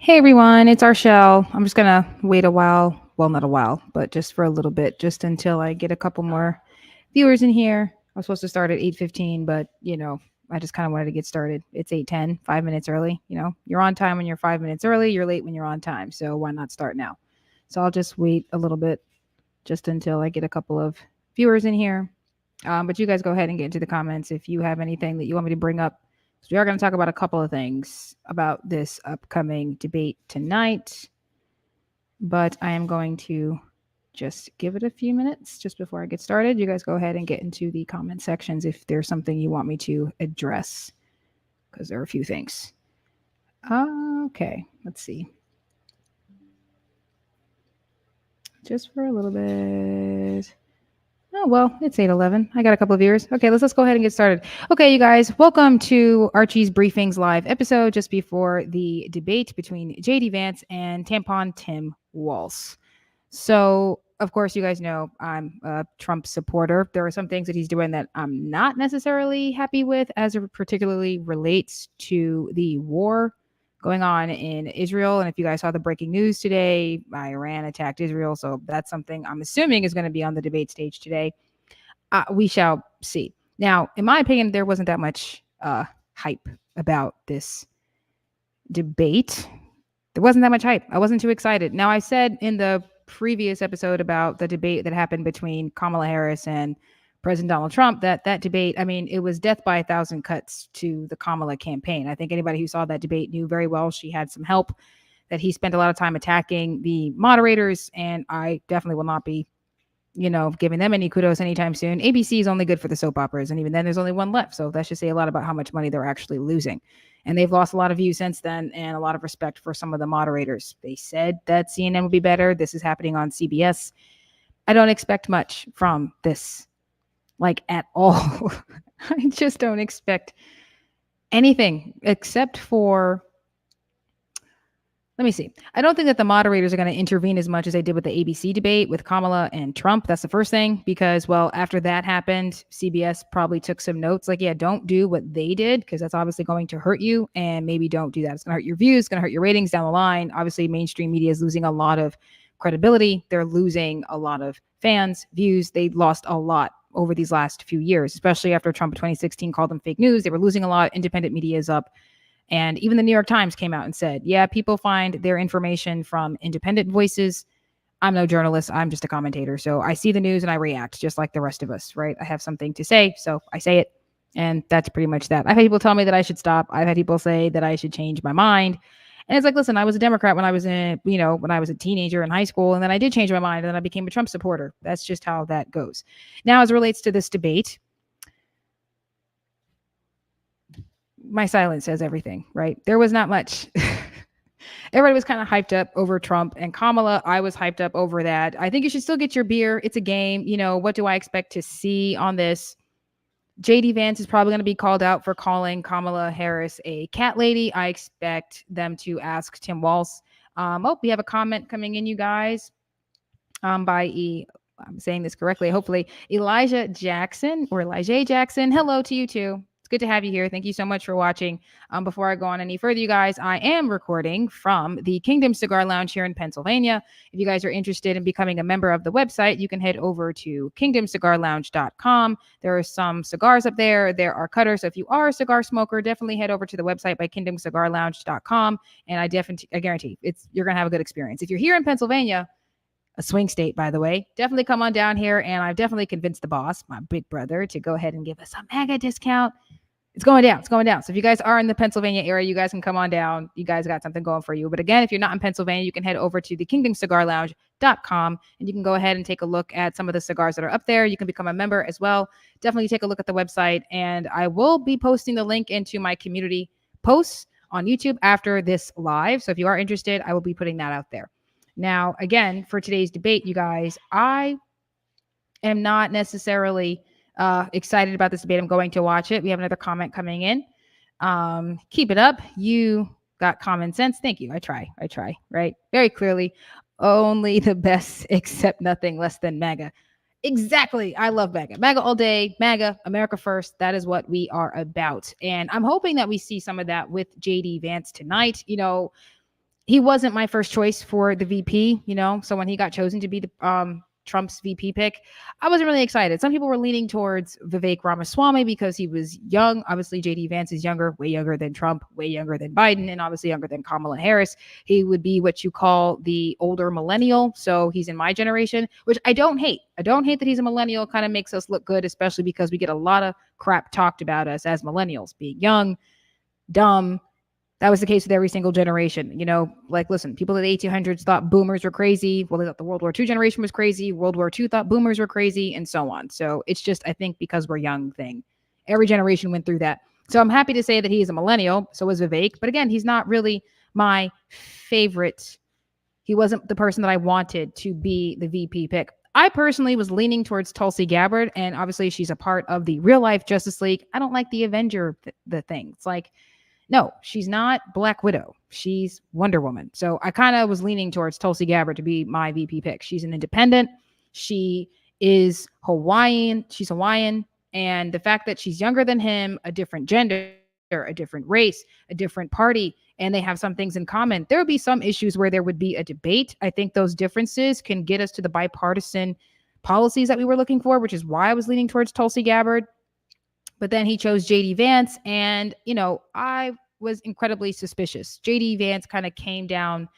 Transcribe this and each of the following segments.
Hey everyone, it's Arshel. I'm just gonna wait a while. Well, not a while, but just for a little bit, just until I get a couple more viewers in here. I was supposed to start at 8:15, but I just kind of wanted to get started. It's 8:10, 5 minutes early. You're on time when you're 5 minutes early. You're late when you're on time. So why not start now? So I'll just wait a little bit, just until I get a couple of viewers in here. But you guys go ahead and get into the comments if you have anything that you want me to bring up. So we are going to talk about a couple of things about this upcoming debate tonight, but I am going to just give it a few minutes just before I get started. You guys go ahead and get into the comment sections if there's something you want me to address, because there are a few things. Okay, let's see. Just for a little bit. Oh, well, it's 8:11. I got a couple of viewers. Okay, let's go ahead and get started. Okay, you guys, welcome to Archie's Briefings live episode just before the debate between JD Vance and Tampon Tim Walz. So, of course, you guys know I'm a Trump supporter. There are some things that he's doing that I'm not necessarily happy with as it particularly relates to the war going on in Israel. And if you guys saw the breaking news today, Iran attacked Israel. So that's something I'm assuming is going to be on the debate stage today. We shall see. Now, in my opinion, there wasn't that much hype about this debate. There wasn't that much hype. I wasn't too excited. Now, I said in the previous episode about the debate that happened between Kamala Harris and President Donald Trump, that debate, I mean, it was death by a thousand cuts to the Kamala campaign. I think anybody who saw that debate knew very well she had some help, that he spent a lot of time attacking the moderators, and I definitely will not be, giving them any kudos anytime soon. ABC is only good for the soap operas, and even then there's only one left. So that should say a lot about how much money they're actually losing. And they've lost a lot of views since then, and a lot of respect for some of the moderators. They said that CNN would be better. This is happening on CBS. I don't expect much from this, like, at all. I just don't expect anything except for, let me see. I don't think that the moderators are going to intervene as much as they did with the ABC debate with Kamala and Trump. That's the first thing, because, well, after that happened, CBS probably took some notes like, yeah, don't do what they did, because that's obviously going to hurt you, and maybe don't do that. It's going to hurt your views, it's going to hurt your ratings down the line. Obviously, mainstream media is losing a lot of credibility. They're losing a lot of fans, views. They lost a lot over these last few years, especially after Trump in 2016 called them fake news. They were losing a lot. Independent media is up. And even the New York Times came out and said, yeah, people find their information from independent voices. I'm no journalist. I'm just a commentator. So I see the news and I react just like the rest of us, right? I have something to say, so I say it. And that's pretty much that. I've had people tell me that I should stop. I've had people say that I should change my mind. And it's like, listen, I was a Democrat when I was when I was a teenager in high school. And then I did change my mind and then I became a Trump supporter. That's just how that goes. Now, as it relates to this debate, my silence says everything, right? There was not much. Everybody was kind of hyped up over Trump and Kamala. I was hyped up over that. I think you should still get your beer. It's a game. What do I expect to see on this? JD Vance is probably going to be called out for calling Kamala Harris a cat lady. I expect them to ask Tim Walz. We have a comment coming in, you guys, I'm saying this correctly, hopefully, Elijah Jackson. Hello to you too. It's good to have you here. Thank you so much for watching. Before I go on any further, you guys, I am recording from the Kingdom Cigar Lounge here in Pennsylvania. If you guys are interested in becoming a member of the website, you can head over to kingdomcigarlounge.com. There are some cigars up there. There are cutters. So if you are a cigar smoker, definitely head over to the website by kingdomcigarlounge.com. And I guarantee you're going to have a good experience. If you're here in Pennsylvania, a swing state, by the way, definitely come on down here. And I've definitely convinced the boss, my big brother, to go ahead and give us a mega discount. It's going down. It's going down. So if you guys are in the Pennsylvania area, you guys can come on down. You guys got something going for you. But again, if you're not in Pennsylvania, you can head over to the kingdomcigarlounge.com and you can go ahead and take a look at some of the cigars that are up there. You can become a member as well. Definitely take a look at the website. And I will be posting the link into my community posts on YouTube after this live. So if you are interested, I will be putting that out there. Now, again, for today's debate, you guys, I am not necessarily excited about this debate. I'm going to watch it. We have another comment coming in. Keep it up. You got common sense. Thank you. I try, right? Very clearly, only the best, except nothing less than MAGA. Exactly. I love MAGA. MAGA all day. MAGA, America first. That is what we are about. And I'm hoping that we see some of that with JD Vance tonight. he wasn't my first choice for the VP, So when he got chosen to be the Trump's VP pick, I wasn't really excited. Some people were leaning towards Vivek Ramaswamy because he was young. Obviously, JD Vance is younger, way younger than Trump, way younger than Biden, and obviously younger than Kamala Harris. He would be what you call the older millennial. So he's in my generation, which I don't hate. I don't hate that he's a millennial. Kind of makes us look good, especially because we get a lot of crap talked about us as millennials, being young, dumb. That was the case with every single generation. Listen, people in the 1800s thought boomers were crazy. Well, they thought the World War II generation was crazy. World War II thought boomers were crazy, and so on. So it's just, I think, because we're young thing. Every generation went through that. So I'm happy to say that he is a millennial. So is Vivek. But again, he's not really my favorite. He wasn't the person that I wanted to be the VP pick. I personally was leaning towards Tulsi Gabbard, and obviously she's a part of the real life Justice League. I don't like the Avenger, the thing. It's like, no, she's not Black Widow. She's Wonder Woman. So I kind of was leaning towards Tulsi Gabbard to be my VP pick. She's an independent. She is Hawaiian. She's Hawaiian. And the fact that she's younger than him, a different gender, a different race, a different party, and they have some things in common, there would be some issues where there would be a debate. I think those differences can get us to the bipartisan policies that we were looking for, which is why I was leaning towards Tulsi Gabbard. But then he chose JD Vance, and, I was incredibly suspicious. JD Vance kind of came down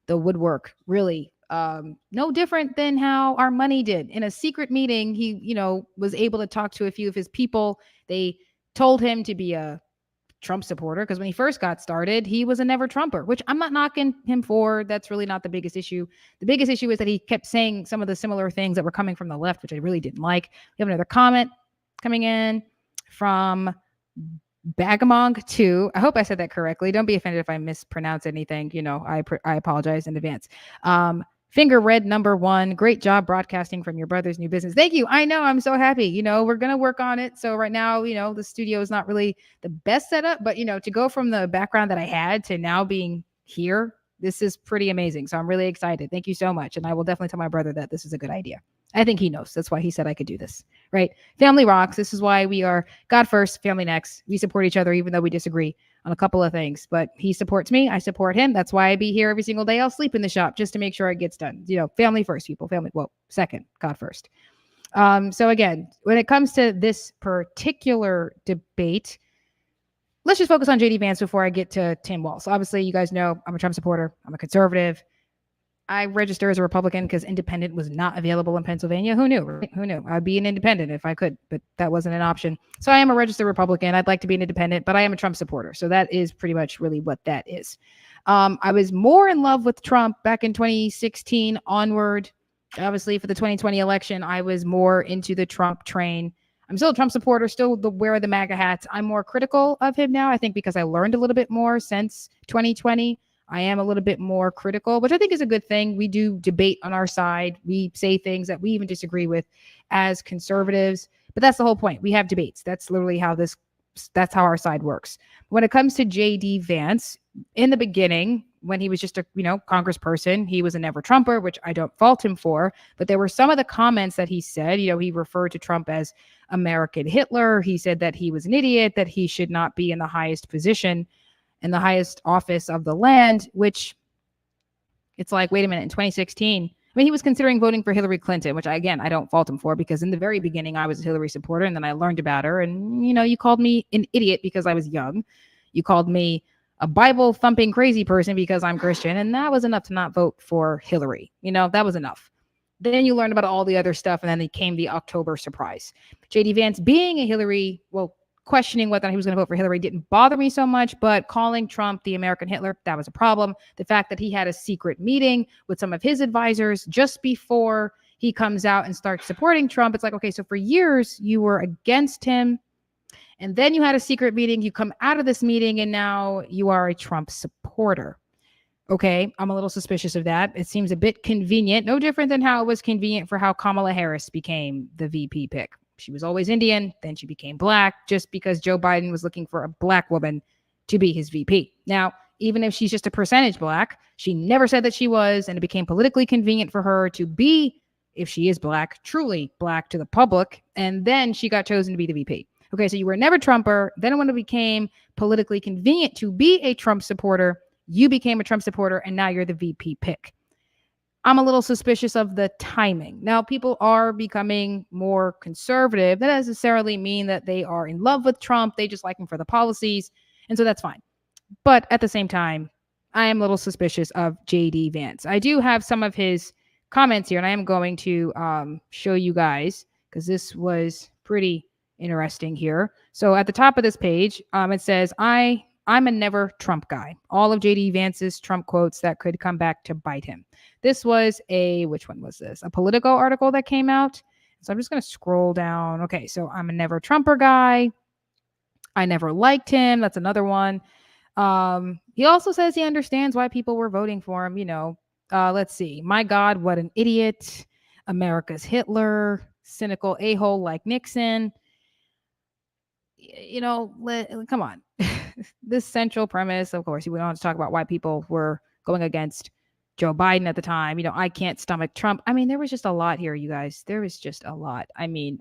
the woodwork, really. No different than how our money did. In a secret meeting, he, was able to talk to a few of his people. They told him to be a Trump supporter because when he first got started, he was a never Trumper, which I'm not knocking him for. That's really not the biggest issue. The biggest issue is that he kept saying some of the similar things that were coming from the left, which I really didn't like. We have another comment coming in from Bagamong 2. I hope I said that correctly. Don't be offended if I mispronounce anything. I apologize in advance. Finger Red number 1. Great job broadcasting from your brother's new business. Thank you. I know. I'm so happy. We're going to work on it. So right now, the studio is not really the best setup, but, to go from the background that I had to now being here, this is pretty amazing. So I'm really excited. Thank you so much. And I will definitely tell my brother that this is a good idea. I think he knows. That's why he said I could do this, right? Family rocks. This is why we are God first, family next. We support each other, even though we disagree on a couple of things, but he supports me. I support him. That's why I be here every single day. I'll sleep in the shop just to make sure it gets done. Family first, people. Family. Well, second, God first. So again, when it comes to this particular debate, let's just focus on JD Vance before I get to Tim Walz. Obviously, you guys know I'm a Trump supporter. I'm a conservative. I registered as a Republican because independent was not available in Pennsylvania. Who knew? Right? Who knew? I'd be an independent if I could, but that wasn't an option. So I am a registered Republican. I'd like to be an independent, but I am a Trump supporter. So that is pretty much really what that is. I was more in love with Trump back in 2016 onward. Obviously, for the 2020 election, I was more into the Trump train. I'm still a Trump supporter, still wear the MAGA hats. I'm more critical of him now, I think, because I learned a little bit more since 2020. I am a little bit more critical, which I think is a good thing. We do debate on our side. We say things that we even disagree with as conservatives, but that's the whole point. We have debates. That's literally that's how our side works. When it comes to JD Vance, in the beginning, when he was just a, congressperson, he was a never Trumper, which I don't fault him for, but there were some of the comments that he said, he referred to Trump as American Hitler. He said that he was an idiot, that he should not be in the highest position, in the highest office of the land, which it's like, wait a minute, in 2016, he was considering voting for Hillary Clinton, which I don't fault him for, because in the very beginning, I was a Hillary supporter, and then I learned about her, and, you called me an idiot because I was young. You called me a Bible thumping crazy person because I'm Christian, and that was enough to not vote for Hillary. That was enough. Then you learned about all the other stuff, and then came the October surprise. JD Vance being a Hillary, questioning whether he was going to vote for Hillary didn't bother me so much, but calling Trump the American Hitler, that was a problem. The fact that he had a secret meeting with some of his advisors just before he comes out and starts supporting Trump, it's like, okay, so for years you were against him, and then you had a secret meeting, you come out of this meeting, and now you are a Trump supporter. Okay, I'm a little suspicious of that. It seems a bit convenient, no different than how it was convenient for how Kamala Harris became the VP pick. She was always Indian, then she became Black, just because Joe Biden was looking for a Black woman to be his VP. Now, even if she's just a percentage Black, she never said that she was, and it became politically convenient for her to be, if she is Black, truly Black to the public, and then she got chosen to be the VP. Okay, so you were never Trumper, then when it became politically convenient to be a Trump supporter, You became a Trump supporter and now you're the VP pick. I'm a little suspicious of the timing. Now, people are becoming more conservative. That doesn't necessarily mean that they are in love with Trump. They just like him for the policies. And so that's fine. But at the same time, I am a little suspicious of JD Vance. I do have some of his comments here, and I am going to show you guys because this was pretty interesting here. So at the top of this page, it says, I'm a never Trump guy. All of JD Vance's Trump quotes that could come back to bite him. This was which one was this? A Politico article that came out. So I'm just going to scroll down. Okay, so I'm a never Trumper guy. I never liked him. That's another one. He also says he understands why people were voting for him. Let's see. My God, what an idiot. America's Hitler, cynical a-hole like Nixon. Come on. This central premise, of course, he went on to talk about why people were going against Joe Biden at the time. I can't stomach Trump. I mean, there was just a lot here, you guys. There was just a lot. I mean,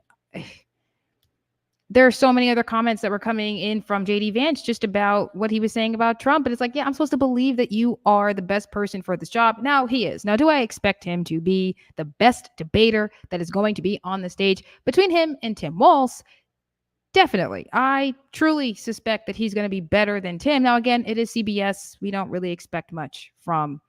there are so many other comments that were coming in from JD Vance just about what he was saying about Trump. And it's like, yeah, I'm supposed to believe that you are the best person for this job. Now he is. Now, do I expect him to be the best debater that is going to be on the stage? Between him and Tim Walz, definitely. I truly suspect that he's going to be better than Tim. Now, again, it is CBS. We don't really expect much from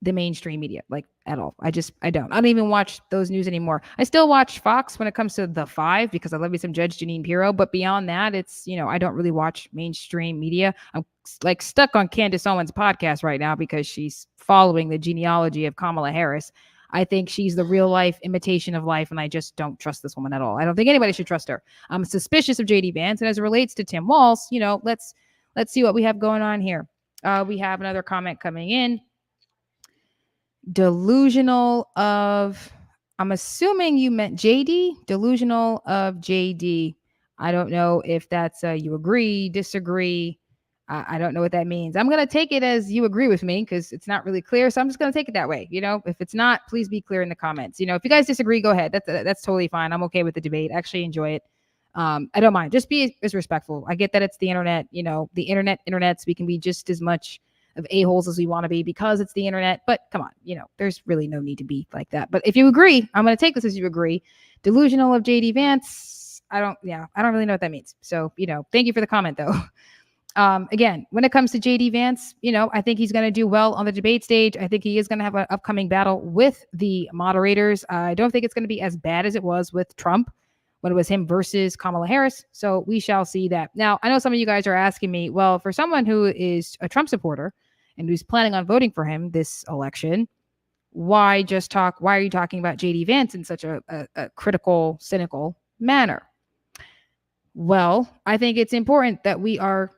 the mainstream media, like at all. I don't even watch those news anymore. I still watch Fox when it comes to the 5 because I love me some Judge Jeanine Pirro, but beyond that, it's, I don't really watch mainstream media. I'm like stuck on Candace Owens' podcast right now because she's following the genealogy of Kamala Harris. I think she's the real life imitation of life, and I just don't trust this woman at all. I don't think anybody should trust her. I'm suspicious of JD Vance, and as it relates to Tim Walz, let's see what we have going on here. We have another comment coming in. Delusional of, I'm assuming you meant JD, delusional of JD. I don't know if that's you agree, disagree. I don't know what that means. I'm going to take it as you agree with me because it's not really clear. So I'm just going to take it that way. If it's not, please be clear in the comments. If you guys disagree, go ahead. That's totally fine. I'm okay with the debate. Actually enjoy it. I don't mind. Just be as respectful. I get that it's the internet, the internets. We can be just as much of a-holes as we want to be because it's the internet. But come on, there's really no need to be like that. But if you agree, I'm going to take this as you agree. Delusional of JD Vance. I don't really know what that means. So, thank you for the comment though. Again, when it comes to JD Vance, I think he's going to do well on the debate stage. I think he is going to have an upcoming battle with the moderators. I don't think it's going to be as bad as it was with Trump when it was him versus Kamala Harris. So we shall see that. Now, I know some of you guys are asking me, well, for someone who is a Trump supporter and who's planning on voting for him this election, why are you talking about JD Vance in such a critical, cynical manner? Well, I think it's important that we are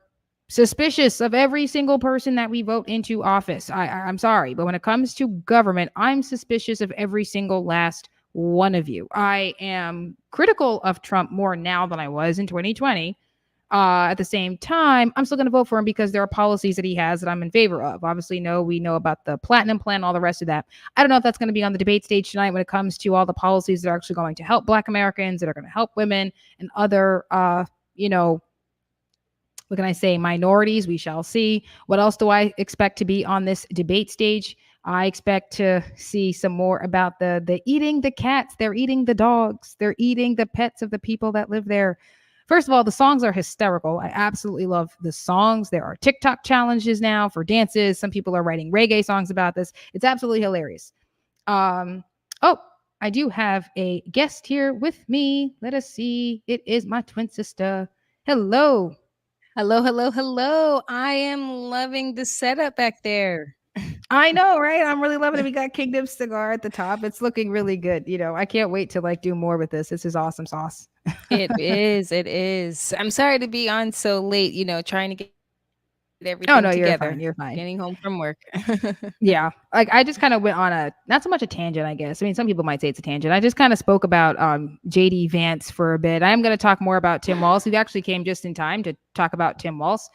suspicious of every single person that we vote into office. I'm sorry, but when it comes to government, I'm suspicious of every single last one of you. I am critical of Trump more now than I was in 2020. At the same time, I'm still going to vote for him because there are policies that he has that I'm in favor of. Obviously, we know about the platinum plan, all the rest of that. I don't know if that's going to be on the debate stage tonight when it comes to all the policies that are actually going to help Black Americans, that are going to help women and other, what can I say, minorities. We shall see. What else do I expect to be on this debate stage? I expect to see some more about the eating the cats. They're eating the dogs. They're eating the pets of the people that live there. First of all, the songs are hysterical. I absolutely love the songs. There are TikTok challenges now for dances. Some people are writing reggae songs about this. It's absolutely hilarious. I do have a guest here with me. Let us see. It is my twin sister. Hello. Hello. I am loving the setup back there. I know, right? I'm really loving it. We got Kingdom Cigar at the top. It's looking really good. I can't wait to do more with this. This is awesome sauce. It is. I'm sorry to be on so late, trying to get everything together, Oh no, you're getting fine. You're home fine. from work. Yeah. I just kind of went on not so much a tangent, I guess. I mean, some people might say it's a tangent. I just kind of spoke about JD Vance for a bit. I am going to talk more about Tim Walz. We actually came just in time to talk about Tim Walz.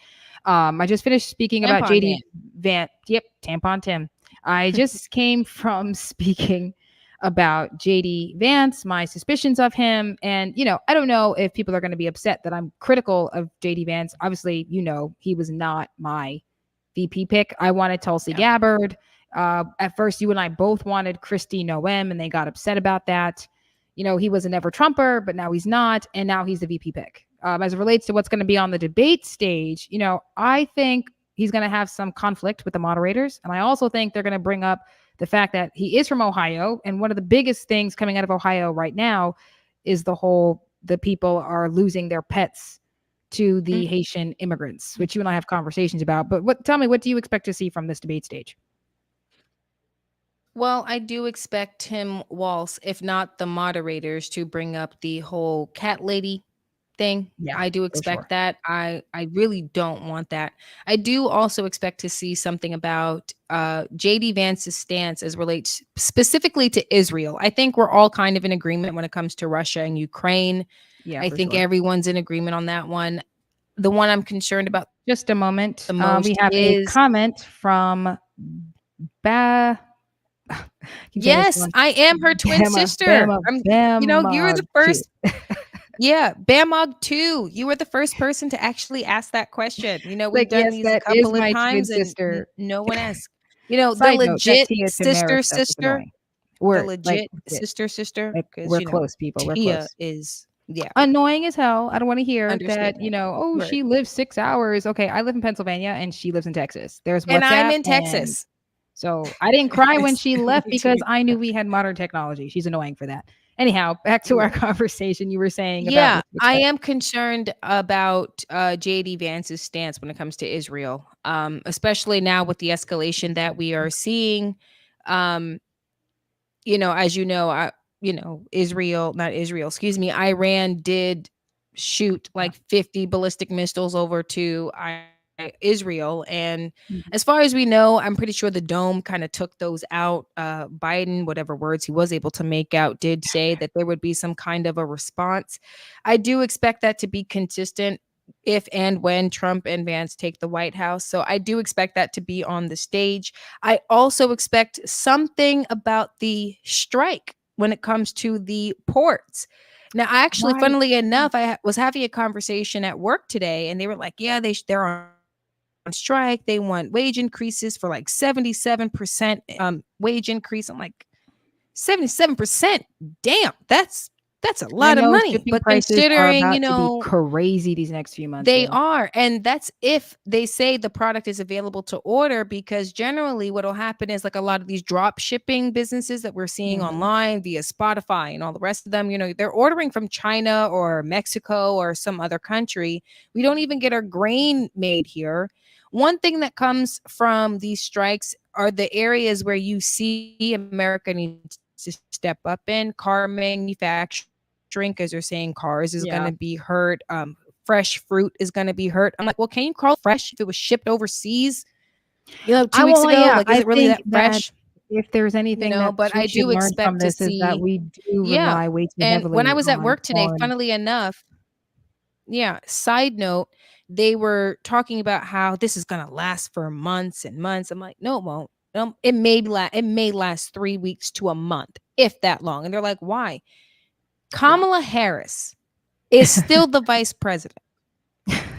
I just finished speaking about JD Vance. Yep, Tampon Tim. I just came from speaking about JD Vance, my suspicions of him. And, I don't know if people are going to be upset that I'm critical of JD Vance. Obviously, he was not my VP pick. I wanted Tulsi Yeah. Gabbard. At first, you and I both wanted Christy Noem, and they got upset about that. He was a never Trumper, but now he's not, and now he's the VP pick. As it relates to what's going to be on the debate stage, I think he's going to have some conflict with the moderators, and I also think they're going to bring up the fact that he is from Ohio, and one of the biggest things coming out of Ohio right now is the people are losing their pets to the Mhm. Haitian immigrants, which you and I have conversations about. But tell me, what do you expect to see from this debate stage? Well, I do expect him, Waltz, if not the moderators, to bring up the whole cat lady thing. Yeah, I do for expect sure. that. I really don't want that. I do also expect to see something about JD Vance's stance as relates specifically to Israel. I think we're all kind of in agreement when it comes to Russia and Ukraine. Yeah, I for think sure. everyone's in agreement on that one. The one I'm concerned about Just a moment. the We most have a is comment from Ba. Keep saying this yes, one. I am her twin Bama, sister. Bama, You're Bama. the first. Yeah, Bamog 2. You were the first person to actually ask that question. We've Like, done yes, these a that is couple of my twin times and sister. no one asked. The Side note, that legit Tia Tamara sister stuff is sister, annoying. the We're like legit legit. sister, Like because we're close, people. We're Tia close. is, yeah, Annoying as hell. I don't want to hear that, understatement. oh, Right. she lives 6 hours. Okay, I live in Pennsylvania and she lives in Texas. There's And I'm WhatsApp. in And Texas. so I didn't cry when It's she left because between I knew we had modern technology. She's annoying for that. Anyhow, back to our right. conversation. You were saying about Yeah, what to I expect. am concerned about JD Vance's stance when it comes to Israel, especially now with the escalation that we are seeing. Um, as Israel, not Israel, excuse me, Iran did shoot Yeah. like 50 ballistic missiles over to Israel. And Mhm. as far as we know, I'm pretty sure the dome kind of took those out. Biden, whatever words he was able to make out, did say that there would be some kind of a response. I do expect that to be consistent if and when Trump and Vance take the White House. So I do expect that to be on the stage. I also expect something about the strike when it comes to the ports. Now, I actually, Right. funnily enough, was having a conversation at work today, and they were like, "Yeah, they're on strike. They want wage increases for like 77% wage increase." I'm like, 77%. Damn, that's a I lot of know money. shipping But prices are considering, about to be crazy these next few months. they Yeah. are. And that's if they say the product is available to order, because generally what'll happen is like a lot of these drop shipping businesses that we're seeing Mhm. online via Spotify and all the rest of them, they're ordering from China or Mexico or some other country. We don't even get our grain made here. One thing that comes from these strikes are the areas where you see America needs to step up in car manufacturing, because they're saying cars is going Yeah. to be hurt. Fresh fruit is going to be hurt. I'm like, well, can you call it fresh if it was shipped overseas, 2 I weeks will. ago? Yeah, Like, is I it really think that that fresh? if there's anything that But we I should do learn from expect to this is that see, we do yeah. rely way too And when I heavily was at on work today, foreign. funnily enough, yeah, side note, they were talking about how this is going to last for months and months. I'm like, no, it won't. It may last 3 weeks to a month, if that long. And they're like, why? Yeah. Kamala Harris is still the vice president.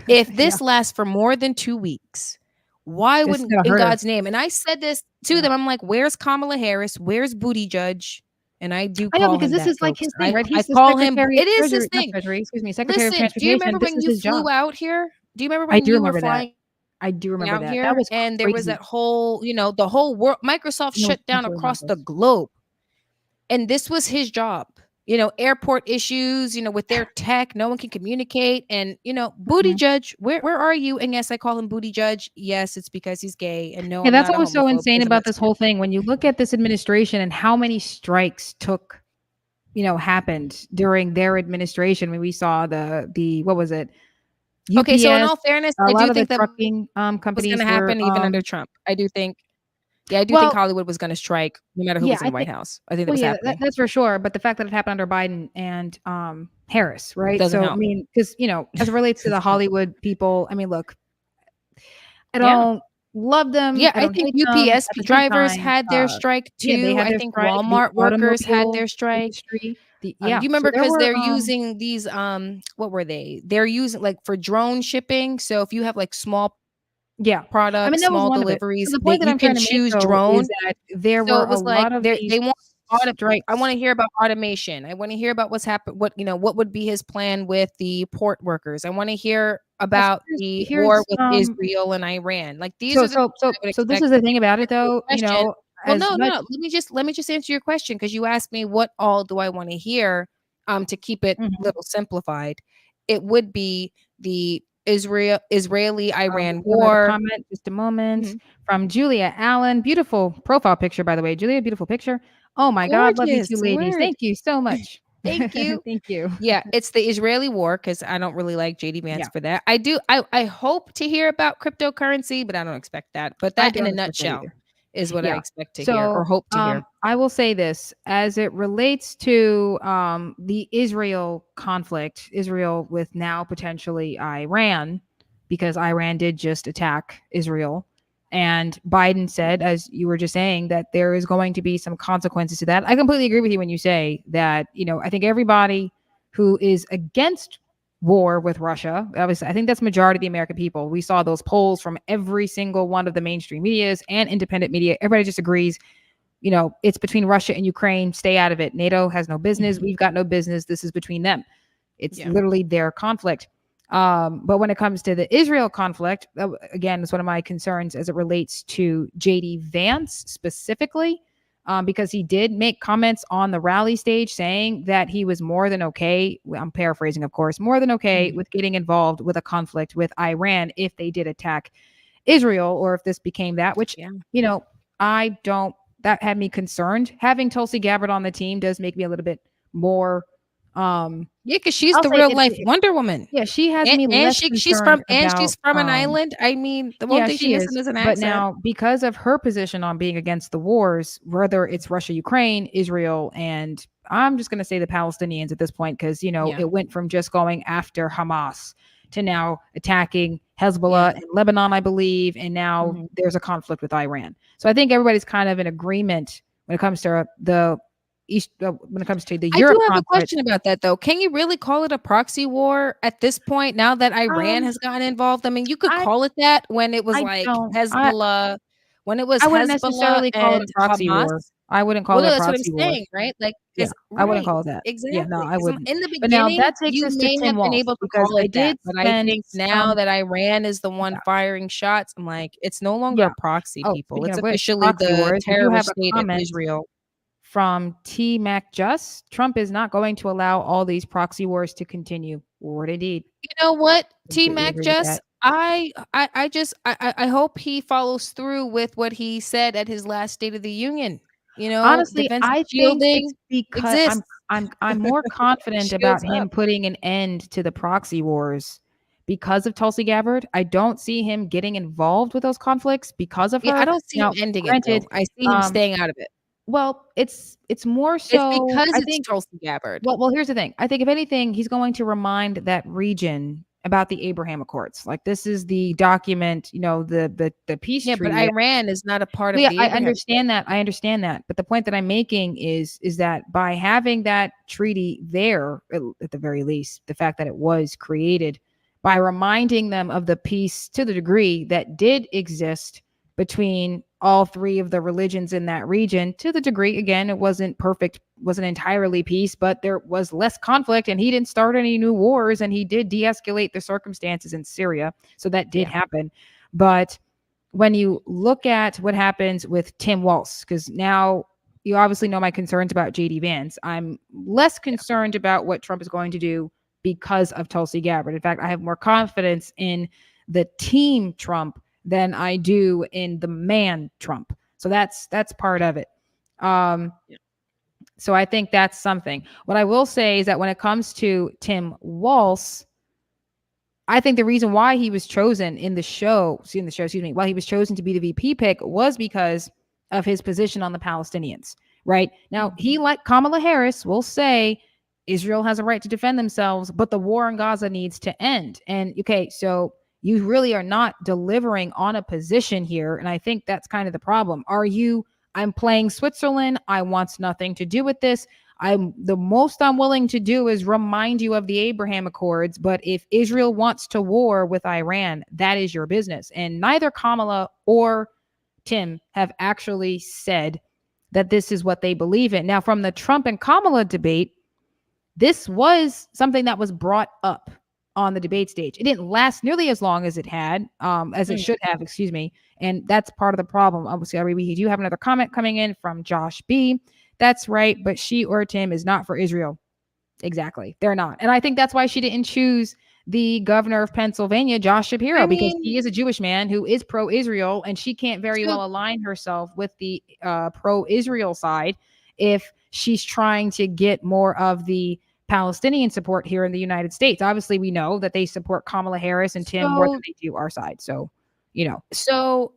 If Yeah. this lasts for more than 2 weeks, why This is wouldn't, gonna in hurt her. God's name? And I said this to Yeah. them. I'm like, "Where's Kamala Harris? Where's Booty Judge?" And I do I know, call because him this that, is like folks. his thing, I right? I He's the call him Secretary of it is his Treasury, not thing. Treasury, excuse me, Secretary of Listen, do you Transportation. remember This when is you his job. flew out here? Do you remember I when do you were remember that. flying I do remember out that. That here was and there was crazy. that whole, the whole world Microsoft No, shut down absolutely across the heartless. globe, and this was his job. Airport issues, with their tech, no one can communicate. And, Booty Mhm. Judge, where are you? And yes, I call him Booty Judge. Yes, it's because he's gay. And no, Yeah, I'm that's not a what was so homophobe insane because I'm about not this scared. whole thing. When you look at this administration and how many strikes happened during their administration. When we saw the what was it? Okay, so in UPS, all fairness, a I lot do of the think that trucking, was going to companies were, happen even under Trump. I do think well, Hollywood was going to strike no matter who yeah, was in I the White think, House. I think that well, was yeah, happening. that's for sure, but the fact that it happened under Biden and, Harris, right? Doesn't So, I help. mean, because as it relates to the Hollywood people, I mean, look, I Yeah. don't love them, Yeah, I I don't think hate them. UPS At the same drivers time, had their strike yeah, they too. had I their think strike, the Walmart workers had automobile their strike. industry, Do you so remember there because were, they're using these what were they? They're using like for drone shipping. So if you have like small Yeah. I mean, products, that was small one of it. So deliveries. the point That that you I'm can trying to make choose though is drone. that there So were it a was like lot of they these want I want strikes. to hear about automation. I want to hear about what's happened. What would be his plan with the port workers? I want to hear Yes, about the war here's with Israel and Iran. Like these so are the so things so I would so this expect is to the thing about it answer your though, question. Well, as no, no, much. no. Let me just answer your question because you asked me what all do I want to hear. To keep it Mhm. little simplified, it would be the Israeli Iran We have another war. comment, just a moment, Mhm. from Julia Allen. Beautiful profile picture, by the way. Julia, beautiful picture. Oh my God, love you Gorgeous two ladies. word. Thank you so much. Thank you. Thank you. Yeah, it's the Israeli war because I don't really like JD Vance Yeah, for that. I hope to hear about cryptocurrency, but I don't expect that. But I that in don't a expect that nutshell either. is what I Yeah. expect to hear or So, hope to hear. I will say this as it relates to the Israel conflict, Israel with now potentially Iran, because Iran did just attack Israel. And Biden said, as you were just saying, that there is going to be some consequences to that. I completely agree with you when you say that, I think everybody who is against war with Russia. Obviously, I think that's majority of the American people. We saw those polls from every single one of the mainstream medias and independent media. Everybody just agrees, it's between Russia and Ukraine. Stay out of it. NATO has no business. Mhm. We've got no business. This is between them. It's Yeah. literally their conflict. But when it comes to the Israel conflict, again, it's one of my concerns as it relates to JD Vance specifically, because he did make comments on the rally stage saying that he was more than okay. I'm paraphrasing, of course, more than okay Mhm. with getting involved with a conflict with Iran if they did attack Israel or if this became that, which, Yeah. you know, I don't, that had me concerned. Having Tulsi Gabbard on the team does make me a little bit more, um, Yeah, because she's I'll the say real life it Wonder Woman. yeah, she has And me and less she's concerned from about, an island. I mean, the one yeah, thing she she isn't is. is an But accent. now, because of her position on being against the wars, whether it's Russia, Ukraine, Israel, and I'm just going to say the Palestinians at this point, because, Yeah. it went from just going after Hamas to now attacking Yeah. Hezbollah and Lebanon, I believe. And now Mhm. there's a conflict with Iran. So I think everybody's kind of in agreement when it comes to the when it comes to the I do Europe have a conflict. question about that though. Can you really call it a proxy war at this point now that Iran Um, has gotten involved? I mean, you could I, call it that when it was I like don't, Hezbollah, when it was I wouldn't Hezbollah necessarily call it and a proxy Hamas. war. I wouldn't Well, call it no, a that's what I'm proxy war. saying, right? Like, Yeah, because I wouldn't right, call it that. Yeah, no, exactly. I Because wouldn't. in the But now beginning, that takes you us to may Tim have been Walz able to because call I it that, did but I spend think now some that Iran is the one yeah, firing shots, I'm like, it's no longer yeah. a proxy, Oh, people. speaking It's of which, officially proxy the wars, we do have terrorist a state of comment Israel. from T Mac Just. Trump is not going to allow all these proxy wars to continue. Word indeed. You know what, T Completely Mac agree with just that. I hope he follows through with what he said at his last State of the Union. Honestly, Defensive I think it's shielding because I'm exists. I'm I'm more confident about Shields him up. putting an end to the proxy wars because of Tulsi Gabbard. I don't see him getting involved with those conflicts because of Yeah, I her. don't see him Now, ending it granted, though. I see him um, staying out of it. well, it's more It's so because I it's think Tulsi Gabbard. well, here's the thing. I think if anything, he's going to remind that region about the Abraham Accords. Like this is the document, the peace Yeah, but treaty. Iran is not a part Well, of yeah, the I Abraham understand that. I understand that. But the point that I'm making is that by having that treaty there, at the very least, the fact that it was created, by reminding them of the peace to the degree that did exist between all three of the religions in that region, to the degree, again, it wasn't perfect, wasn't entirely peace, but there was less conflict and he didn't start any new wars and he did de-escalate the circumstances in Syria. So that did Yeah. happen. But when you look at what happens with Tim Walz, because now you obviously know my concerns about JD Vance. I'm less Yeah. concerned about what Trump is going to do because of Tulsi Gabbard. In fact, I have more confidence in the team Trump than I do in the man Trump. So that's part of it. Um, Yeah. so I think that's something. What I will say is that when it comes to Tim Walz, I think the reason why he was chosen excuse me, why he was chosen to be the VP pick was because of his position on the Palestinians, right? Now, he, Mhm. like Kamala Harris, will say Israel has a right to defend themselves, but the war in Gaza needs to end. And okay, so you really are not delivering on a position here. And I think that's kind of the problem. I'm playing Switzerland. I want nothing to do with this. The most I'm willing to do is remind you of the Abraham Accords. But if Israel wants to war with Iran, that is your business. And neither Kamala or Tim have actually said that this is what they believe in. Now, from the Trump and Kamala debate, this was something that was brought up on the debate stage. It didn't last nearly as long as it had, as it should have, excuse me. And that's part of the problem. Obviously, we do have another comment coming in from Josh B. That's right, but she or Tim is not for Israel. Exactly. They're not. And I think that's why she didn't choose the governor of Pennsylvania, Josh Shapiro, because he is a Jewish man who is pro-Israel, and she can't very well align herself with the pro-Israel side if she's trying to get more of the Palestinian support here in the United States. Obviously, we know that they support Kamala Harris and Tim more than they do our side. So, So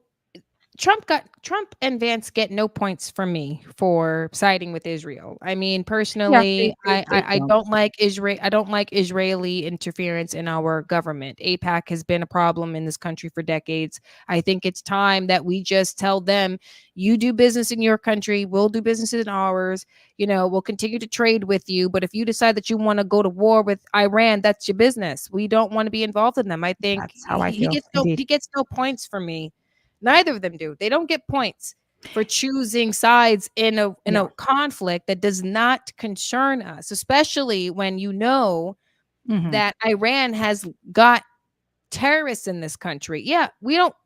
Trump and Vance get no points from me for siding with Israel. I mean, personally, I don't like Israel. I don't like Israeli interference in our government. AIPAC has been a problem in this country for decades. I think it's time that we just tell them, you do business in your country, we'll do business in ours. We'll continue to trade with you. But if you decide that you want to go to war with Iran, that's your business. We don't want to be involved in them. I think that's how I feel. He gets no points from me. Neither of them do. They don't get points for choosing sides in a conflict that does not concern us, especially when that Iran has got terrorists in this country. Yeah,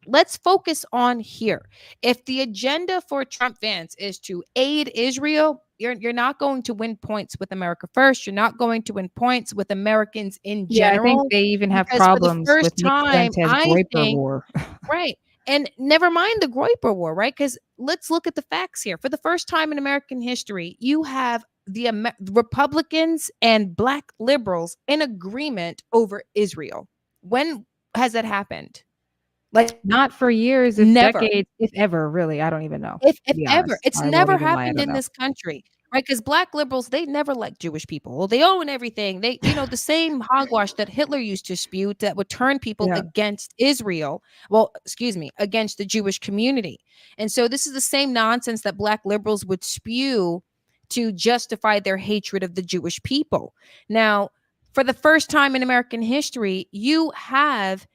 let's focus on here. If the agenda for Trump Vance is to aid Israel, you're not going to win points with America First. You're not going to win points with Americans in general. I think they even have problems with Nick Vance's Groyper war. Right. And never mind the Groyper war, right? Because let's look at the facts here. For the first time in American history, you have the Republicans and Black liberals in agreement over Israel. When has that happened? Like, not for years, if never. Decades, if ever, really. I don't even know. If ever. It's never happened in this country. Right, because Black liberals, they never liked Jewish people. They own everything. They, the same hogwash that Hitler used to spew that would turn people against Israel. Well, excuse me, against the Jewish community. And so this is the same nonsense that Black liberals would spew to justify their hatred of the Jewish people. Now, for the first time in American history, you have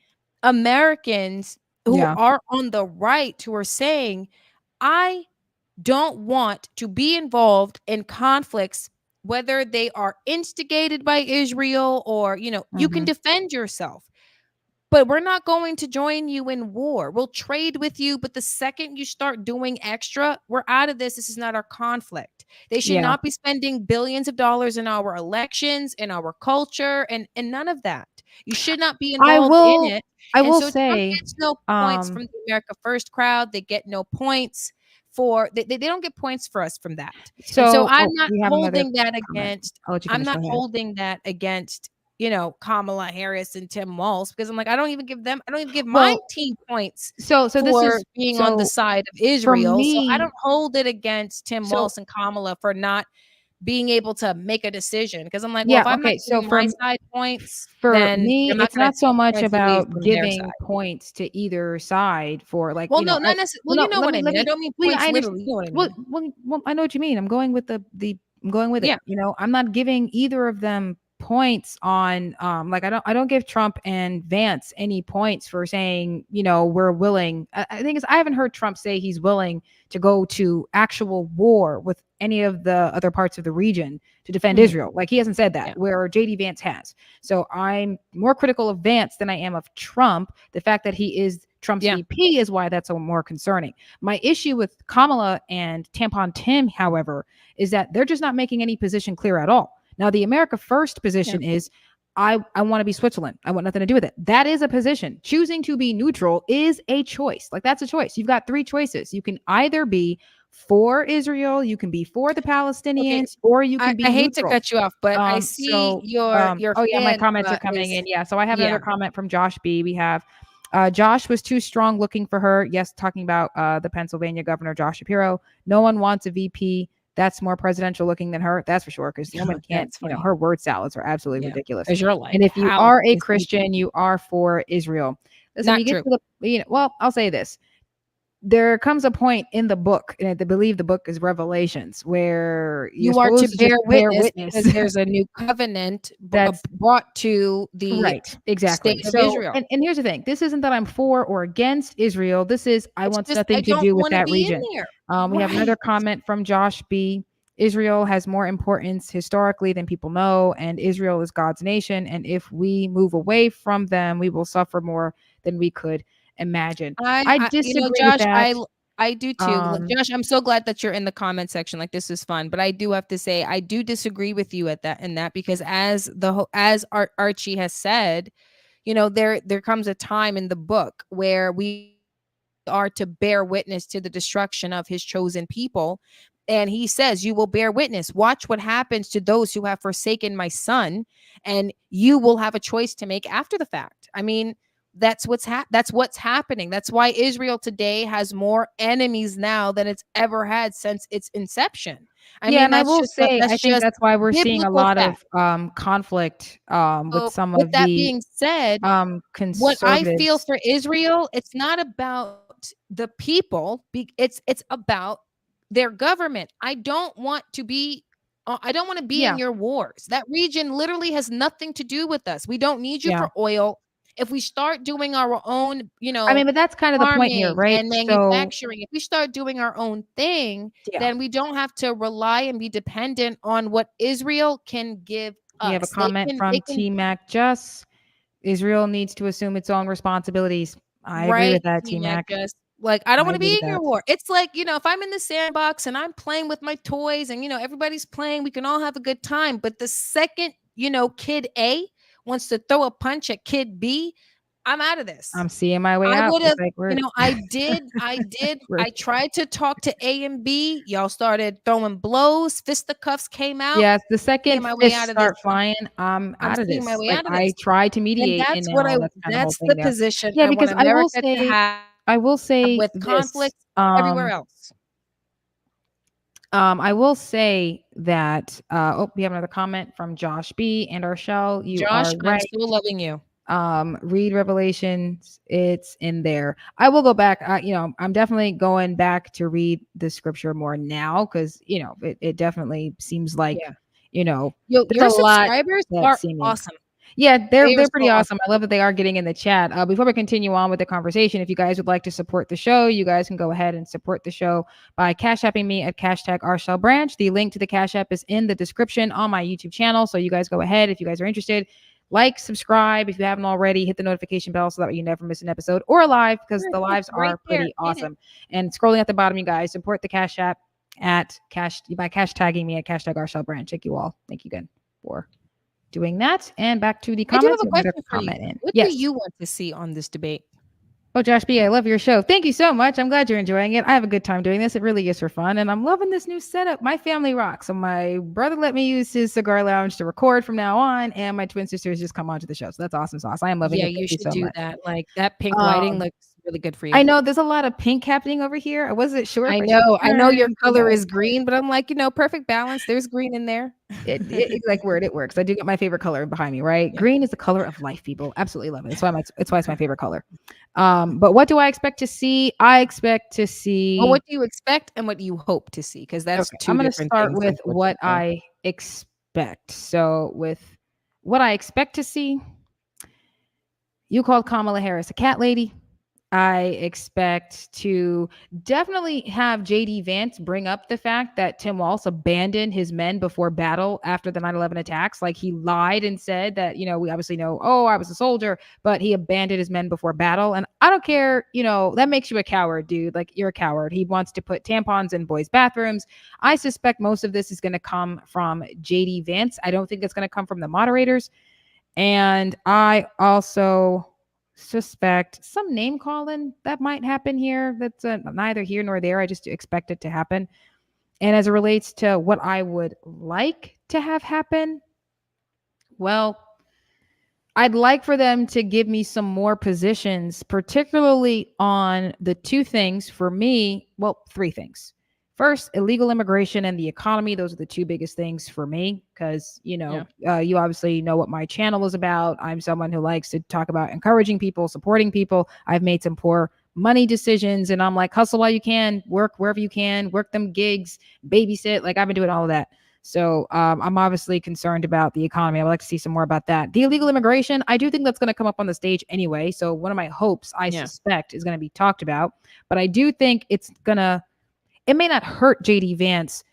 Americans who are on the right who are saying, I don't want to be involved in conflicts, whether they are instigated by Israel or, you can defend yourself, but we're not going to join you in war. We'll trade with you. But the second you start doing extra, we're out of this. This is not our conflict. They should not be spending billions of dollars in our elections, in our culture, and none of that. You should not be involved in it. I will say, Trump gets no points from the America First crowd. They get no points. They don't get points for us from that. So I'm not holding that against. I'm not holding that against Kamala Harris and Tim Walz, because I'm like, I don't even give my team points. So this is being on the side of Israel. So I don't hold it against Tim Walz and Kamala for not being able to make a decision, because I'm like, well, if I'm not giving my side points, for then me, it's not so much about giving points to either side for like. Well, not necessarily. Well, you know what I mean. I don't mean points literally. You know what I mean? Well, I know what you mean. I'm going with I'm going with it. I'm not giving either of them points on like I don't give Trump and Vance any points for saying we're willing. I think I haven't heard Trump say he's willing to go to actual war with any of the other parts of the region to defend Israel. Like, he hasn't said that, where JD Vance has. So I'm more critical of Vance than I am of Trump. The fact that he is Trump's VP is why that's more concerning. My issue with Kamala and Tampon Tim, however, is that they're just not making any position clear at all. Now, the America First position is, I want to be Switzerland. I want nothing to do with it. That is a position. Choosing to be neutral is a choice. Like, that's a choice. You've got three choices. You can either be for Israel, you can be for the Palestinians, or you can be I hate neutral. to cut you off, but I see your my comments are coming in. Yeah. So I have another comment from Josh B. We have Josh was too strong looking for her. Yes, talking about the Pennsylvania governor, Josh Shapiro. No one wants a VP that's more presidential looking than her. That's for sure. Because the woman can't, her word salads are absolutely ridiculous. And if you are a Christian, you are for Israel. Listen, Not true. Well, I'll say this. there comes a point in the book, and I believe the book is Revelations, where you're You are to supposed to just bear bear witness witness. because there's a new covenant That's brought to the right, exactly. state of So, Israel. and here's the thing: this isn't that I'm for or against Israel. This is I It's want just I nothing to don't do with want to that be in region. there. We have another Right. comment from Josh B. Israel has more importance historically than people know, and Israel is God's nation. And if we move away from them, we will suffer more than we could imagine. I disagree with Josh, that. I do too. Like, Um, Josh, I'm so glad that you're in the comment section. Like, this is fun, but I do have to say I do disagree with you at that in that because as Archie has said, there comes a time in the book where we are to bear witness to the destruction of his chosen people. And he says, you will bear witness. Watch what happens to those who have forsaken my son, and you will have a choice to make after the fact. I mean, that's what's happening. That's why Israel today has more enemies now than it's ever had since its inception. I yeah, mean, and I will say, I that's think just that's why we're seeing a biblical lot fact. of conflict with So, some with of that the being said, what I feel conservatives. for Israel, it's not about the people. It's about their government. I don't want to be in Yeah, your wars. That region literally has nothing to do with us. We don't need you yeah. for oil. If we start doing our own, I mean, but that's kind of the point here, farming right? and So, manufacturing, if we start doing our own thing, yeah, then we don't have to rely and be dependent on what Israel can give we have a us. comment They from can T Mac Just. Israel needs to assume its own responsibilities. I agree with Right, that, T T-Mac, Mac. just like, I don't I wanna agree be with in your that. war. It's like, if I'm in the sandbox and I'm playing with my toys and, everybody's playing, we can all have a good time, but the second, kid A wants to throw a punch at kid B, I'm out of this. I'm seeing my way I out. It's would've like we're I tried to talk to A and B, y'all started throwing blows, fisticuffs came out, yes, the seeing second my way fists out of this. start flying, I'm I'm out of seeing my this. way Like out of I this. tried to And mediate and now that's kind of the whole that's thing the there. position Yeah, I want because America to have I will say with this. conflicts everywhere else. I will say that we have another comment from Josh B and Arshel. You Josh, are I'm right. still loving you. Read Revelations, it's in there. I will go back. I'm definitely going back to read the scripture more now because it definitely seems like Yeah. Yo, there's your a lot subscribers that's are seeming. awesome. Yeah, They are they're so pretty awesome. awesome. I love that they are getting in the chat. Before we continue on with the conversation, if you guys would like to support the show, you guys can go ahead and support the show by cash apping me at #RShellBranch. The link to the cash app is in the description on my YouTube channel. So you guys go ahead if you guys are interested. Like, subscribe if you haven't already. Hit the notification bell so that you never miss an episode or a live because Sure, the it's lives right are there pretty in it. awesome. And scrolling at the bottom, you guys support the cash app at cash by cash tagging me at #RShellBranch. Thank you all. Thank you again for doing that. And back to the I do have comments. a Another question for you. comment in. What do Yes. you want to see on this debate? Oh, Josh B, I love your show. Thank you so much. I'm glad you're enjoying it. I have a good time doing this. It really is for fun. And I'm loving this new setup. My family rocks. So my brother let me use his cigar lounge to record from now on. And my twin sisters just come onto the show. So that's awesome sauce. I am loving Yeah, it. you Thank you should so do much. that. Like, that pink lighting Um, looks really good for I you. know there's a lot of pink happening over here. I wasn't sure if I I should know. I know your turn to color that. is green, but I'm like, perfect balance. There's green in there. It's like word it works. I do get my favorite color behind me, right? Yeah. Green is the color of life, people. Absolutely love it. That's why it's my favorite color. But what do I expect to see? I expect to Well, see. what do you expect and what do you hope to see? Because that's Okay, I'm two gonna different start things, with what unfortunately. I expect. So with what I expect to see, you called Kamala Harris a cat lady. I expect to definitely have JD Vance bring up the fact that Tim Walz abandoned his men before battle after the 9/11 attacks. Like he lied and said that, we obviously know, oh, I was a soldier, but he abandoned his men before battle. And I don't care, that makes you a coward, dude. Like you're a coward. He wants to put tampons in boys' bathrooms. I suspect most of this is going to come from JD Vance. I don't think it's going to come from the moderators. And I also suspect some name calling that might happen here. That's neither here nor there. I just expect it to happen. And as it relates to what I would like to have happen, well, I'd like for them to give me some more positions, particularly on the two things for me. Well, three things. First, illegal immigration and the economy. Those are the two biggest things for me because, Yeah. you obviously know what my channel is about. I'm someone who likes to talk about encouraging people, supporting people. I've made some poor money decisions. And I'm like, hustle while you can, work wherever you can, work them gigs, babysit. Like I've been doing all of that. So I'm obviously concerned about the economy. I would like to see some more about that. The illegal immigration, I do think that's going to come up on the stage anyway. So one of my hopes, I Yeah. suspect, is going to be talked about. But I do think it may not hurt JD Vance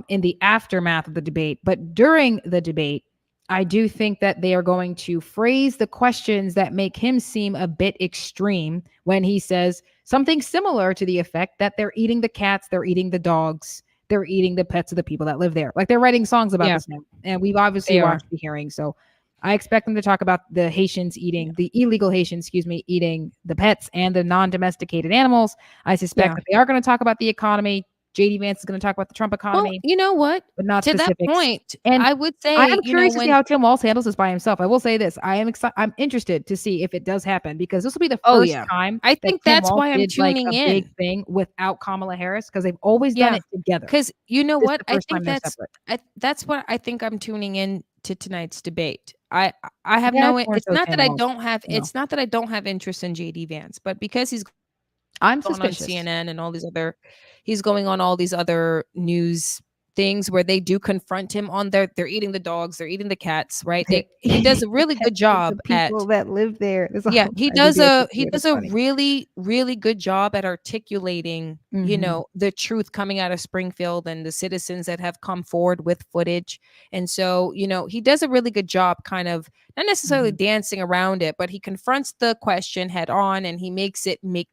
in the aftermath of the debate, but during the debate, I do think that they are going to phrase the questions that make him seem a bit extreme when he says something similar to the effect that they're eating the cats, they're eating the dogs, they're eating the pets of the people that live there. Like they're writing songs about Yeah, this now. And we've obviously they are. watched the hearing. So I expect them to talk about the Haitians Yeah. eating, the illegal Haitians, excuse me, eating the pets and the non domesticated animals. I suspect Yeah. that they are going to talk about the economy. JD Vance is going to talk about the Trump Well, economy, you know what? but not To that specifics. point, And I would I say, am you know, curious to see when how Tim Walz handles this by himself. I will say this: I am excited. I'm interested to see if it does happen because this will be the oh first yeah. time I that think Tim that's Walz why I'm did like tuning a big in. thing without Kamala Harris because they've always done Yeah. it together. Cuz you know This is what? the I first think time they're separate. that's what I think I'm tuning in to tonight's debate. I have Yeah, no, it's more it's so not Tim that I Walz. don't have No, interest in JD Vance, but because he's I'm gone on suspicious. CNN and all these other he's going on all these other news things where they do confront him on they're eating the dogs, they're eating the cats, right? They're He does a eating the really good pets of the job people at that live there. There's a yeah, whole IMDb he episode. does It's a funny. really, really good job at articulating, you Hmm. know, the truth coming out of Springfield and the citizens that have come forward with footage. And so, you know, he does a really good job kind of not necessarily Hmm. dancing around it, but he confronts the question head on and he makes it make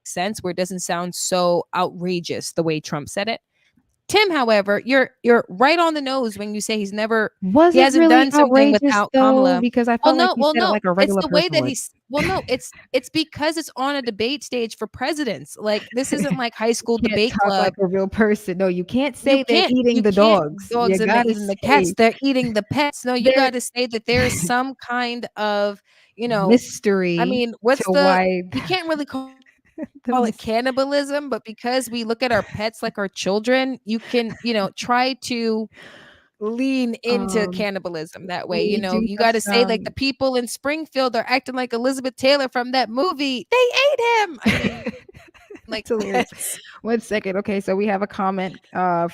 sense where it doesn't sound so outrageous the way Trump said it. Tim, however, you're right on the nose when you say Was he it hasn't really done something outrageous without though? Kamala. Because I Well, felt like no, he said it like a it's regular the way person that would. no, it's because it's on a debate stage for presidents. Like this isn't like high school You can't debate talk like club. a real person. No, you can't say they're eating You the can't dogs. You dogs and they're gotta eating the cats, say they're eating the pets. No, you there got to say that there is some kind of, you know, I mystery mean, to why we can't really the call it cannibalism, but because we look at our pets like our children, you can, you know, try to lean into um cannibalism that way. You we know, do you have got to say like the some people in Springfield are acting like Elizabeth Taylor from that movie. They ate him. I mean, like it's hilarious. that's 1 second. Okay, so we have a comment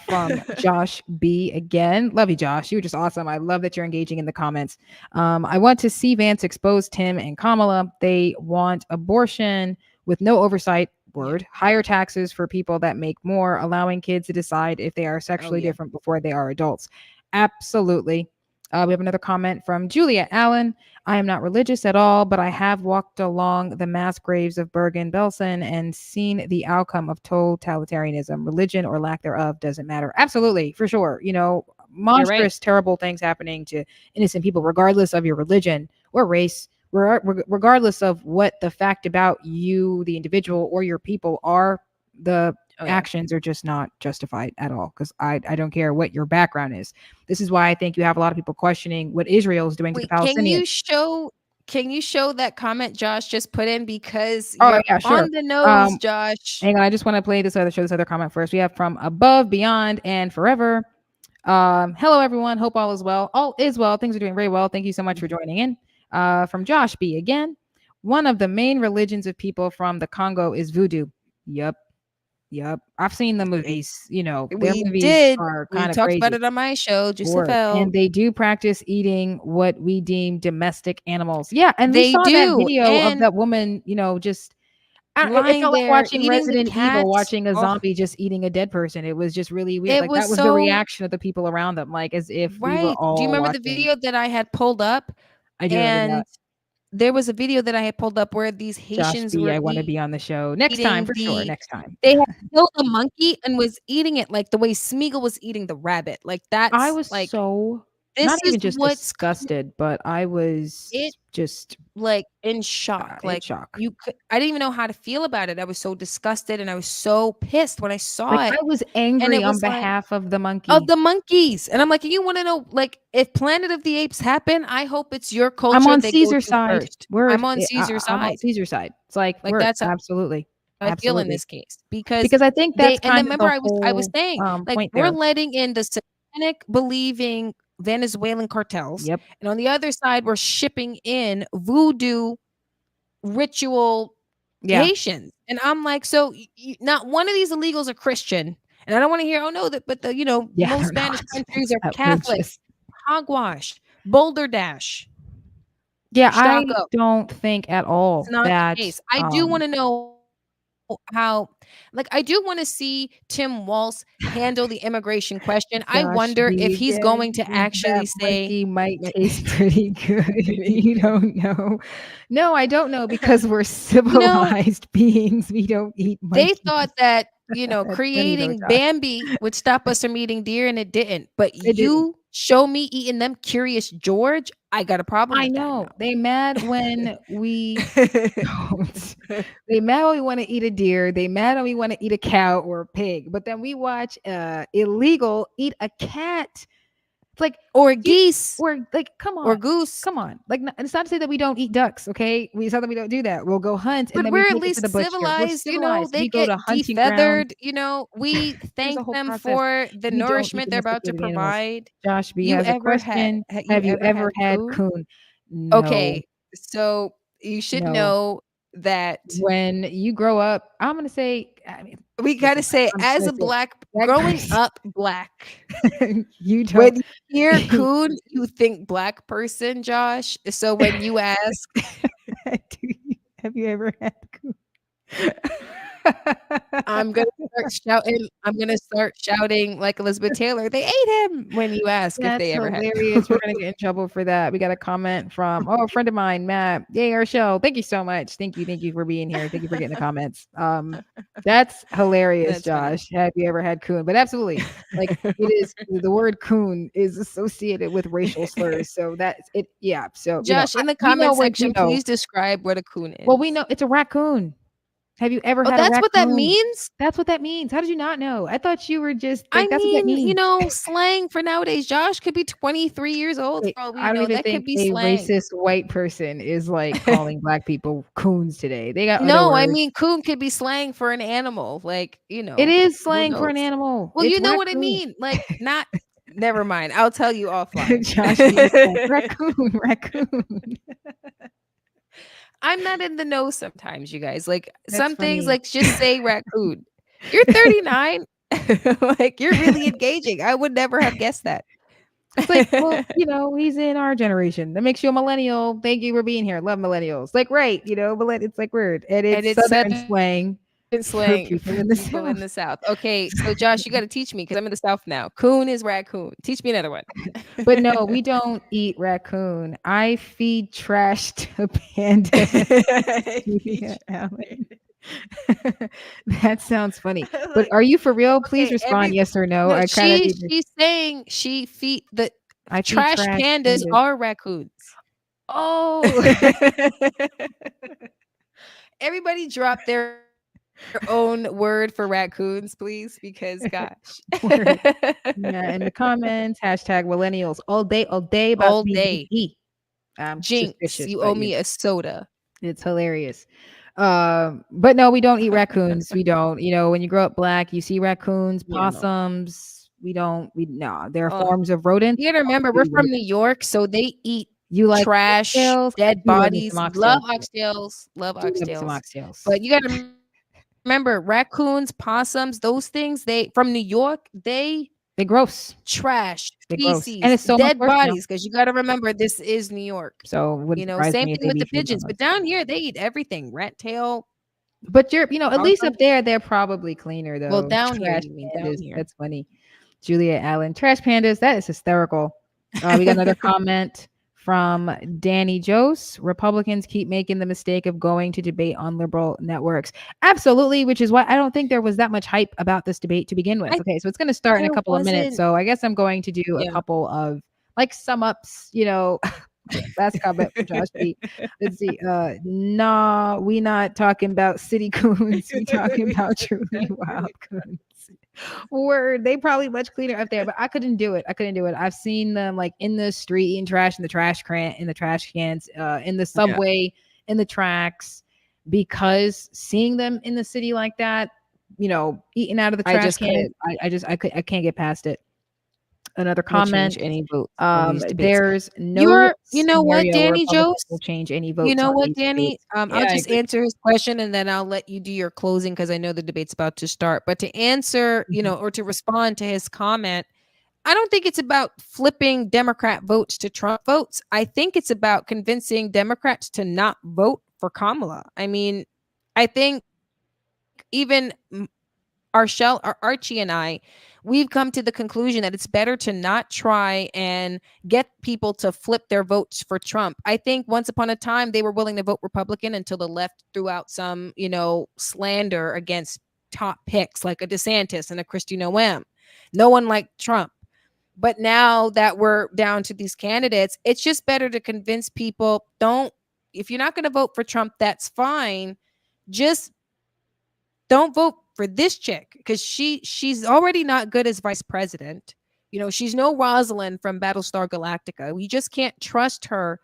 from Josh B again. Love you, Josh. You're just awesome. I love that you're engaging in the comments. I want to see Vance expose Tim and Kamala. They want abortion with no oversight. yeah. Word. Higher taxes for people that make more, allowing kids to decide if they are Oh sexually yeah. different before they are adults. Absolutely. We have another comment from Julia Allen. I am not religious at all, but I have walked along the mass graves of Bergen-Belsen and seen the outcome of totalitarianism. Religion or lack thereof doesn't matter. Absolutely, for sure. You know, You're right. monstrous, terrible things happening to innocent people, regardless of your religion or race, regardless of what the fact about you, the individual, or your people are. The Oh yeah. actions are just not justified at all because I don't care what your background is. This is why I think you have a lot of people questioning what Israel is doing to the Wait, Palestinians. can you show that comment Josh just put in because Oh you're yeah, sure. on the nose, Um, Josh. hang on, I just want to play show this other comment first. We have from Above, Beyond, and Forever. Hello everyone. Hope all is well. All is well. Things are doing very well. Thank you so much for joining in. From Josh B again. One of the main religions of people from the Congo is voodoo. Yep. Yep. I've seen the Eh, movies. You know, their We movies did. are We kind of talked about crazy. it on my show, Juice Word. And FL. they do practice eating what we deem domestic animals. Yeah. And we They saw that do. video of And that woman, you know, just it lying felt like there watching eating the Resident Evil, cats. watching a Oh, zombie just eating a dead person. It was just really weird. it Like was that was the so reaction of the people around them, like as if we were right. Do you all remember the watching. video that I had pulled up? I do remember And that. there was a video that I had pulled up where these Josh Haitians B, were I want to be on the show next time eating for sure. Next time. they had killed a monkey and was eating it like the way Smeagol was eating the rabbit. Like I that's was like so this not is even just what's disgusted, but I it was just like in shock. in Like shock. I didn't even know how to feel about it. I was so disgusted and I was so pissed when I Like saw it. I was And angry it on was like behalf of the of monkey. the monkeys. And I'm like, you want to know, like, if Planet of the Apes happen, I hope it's your I'm culture on they go Caesar's to side. first. Word. I'm on Caesar's I'm on side. Caesar's side. It's like Like word. that's how Absolutely. I feel in Absolutely. this case because Because I think they that's and then kind of remember the I was whole saying like point we're there. letting in the satanic believing Venezuelan cartels, Yep. and on the other side we're shipping in voodoo ritual Yeah. Haitians. And I'm like, so not one of these illegals are Christian. And I don't want to hear, oh no, but the Yeah, most they're Spanish not. countries It's are Catholic. outrageous. Hogwash, Boulder Dash, Yeah, I Shako. don't think at It's all not the that, case. I do wanna know how, like, I do wanna see Tim Walz handle the immigration question. I Josh wonder if B he's again, going to that actually say monkey might like taste pretty good. You don't know. No, I don't know because we're you know, civilized beings. We don't eat they thought monkeys. that, That's funny though, creating Josh. Bambi would stop us from eating deer, and it didn't. But It didn't. you show me eating them Curious George, I got a problem I with that now. know. They mad when we don't. They mad when we wanna eat a deer. They mad when we wanna eat a cow or a pig. But then we watch, illegal eat a cat. It's like, Or you geese we're like, come or on. goose. Come on. Like, it's not to say that we don't eat ducks, okay? It's not that we don't do that. We'll go hunt and But then we we're at take it to least the butcher. We're civilized, civilized. they We go get to hunting grounds. defeathered, we There's a thank whole them process. for the We don't eat nourishment they're about to domesticated animals. provide. Josh B You has a ever had question. you Have you ever ever had had coon? coon? No, Okay, so you should no. know that When you grow up, I'm gonna say, I mean, we listen, gotta say, I'm just as gonna a say black black growing person. up black, You don't when you hear coon, you think black person, Josh. So when you ask have you ever had coon? I'm gonna start shouting like Elizabeth Taylor, "They ate him," when you ask if That's they ever had hilarious. We're coon. gonna get in trouble for that. We got a comment from a friend of mine, Matt. Yay, our show. Thank you so much. Thank you for being here. Thank you for getting the comments. That's hilarious, That's funny. Josh. Have you ever had coon? But absolutely, like it is the word coon is associated with racial slurs. So that's it. Yeah. So Josh, in the we know comment what we section, know. please describe what a coon Well, we is. know it's a raccoon. Have you ever Oh, had a that's what that raccoon? means? That's what that means. How did you not know? I thought you were just I like, that's what that mean, means. slang for nowadays. Josh could be 23 years old Wait, for all we I don't know. even That think could be a slang. racist white person is like calling black people coons today. They got other No, I words. mean, coon could be slang for an animal. Like, It is who slang for an knows? animal. Well, It's you know what I raccoon. mean. Like, not, never mind. I'll tell you offline. Josh B is like raccoon, raccoon. I'm not in the know sometimes, you guys. Like, That's some things, funny. like, just say raccoon. You're 39. Like, you're really engaging. I would never have guessed that. It's like, well, he's in our generation. That makes you a millennial. Thank you for being here. Love millennials. Like, right, it's like weird. And And it's it's Southern Southern slang for slang people for in the people in South. the South. Okay, so Josh, you got to teach me because I'm in the South now. Coon is raccoon. Teach me another one. But no, we don't eat raccoon. I feed trash to pandas. Julia Allen. That sounds funny. But Like, are you for real? Please okay, respond yes or no. no, I kind of need to. she's saying she feed the I feed trash trash pandas pandas. are raccoons. Oh, Everybody drop their own word for raccoons, please, because gosh. word. Yeah, in the comments, hashtag millennials all day about All day. BBE. I'm Jinx, suspicious, you owe but me a soda. it's hilarious. But no, we don't eat raccoons. We don't. When you grow up black, you see raccoons, Yeah, no. possums. We don't. We no. They're Uh, forms of rodents. you gotta remember, we're We from rodent. New York, so they eat You like trash, oxtails? I dead do love me some bodies. Love oxtails. Too. oxtails, love Do love me some oxtails. oxtails. But you gotta remember, raccoons, possums, those things, they from New York, they They're gross. trash, They're gross, and feces, it's so much dead worse now. bodies. Because you gotta remember, this is New York. So it wouldn't surprise Same me if thing they with be the feeding on pigeons. But us. down here, they eat everything. Rat tail, But at least up possum. there, they're probably cleaner Well, though. down here, Trash you mean down pandas. here. That's funny. Julia Allen. Trash pandas. That is hysterical. We got another comment from Danny Jose. Republicans keep making the mistake of going to debate on liberal networks. Absolutely, which is why I don't think there was that much hype about this debate to begin with. I Okay, so it's going to start in a there couple of minutes. wasn't. So I guess I'm going to do a Yeah. couple of like sum ups, last comment from Josh B. Let's see. Nah, we not talking about city coons. We talking about truly wild coons. Word. They probably much cleaner up there, but I couldn't do it. I've seen them like in the street eating trash in the trash can, in the trash cans, in the Yeah. subway, in the tracks, because seeing them in the city like that, eating out of the I trash just can, couldn't. I can't get past it. Another Will change comment. any votes from these debates. There's no You know what, scenario where Danny Republicans Jose? will change any You votes know on what, these Danny? debates. I'll Yeah, I just agree. answer his question and then I'll let you do your closing because I know the debate's about to start. But to answer, Mhm. or to respond to his comment, I don't think it's about flipping Democrat votes to Trump votes. I think it's about convincing Democrats to not vote for Kamala. I mean, I think even Archie and I, we've come to the conclusion that it's better to not try and get people to flip their votes for Trump. I think once upon a time they were willing to vote Republican until the left threw out some, slander against top picks like a DeSantis and a Kristi Noem. No one liked Trump. But now that we're down to these candidates, it's just better to convince people if you're not going to vote for Trump, that's fine. Just don't vote for this chick because she's already not good as vice president. She's no Rosalind from Battlestar Galactica. We just can't trust her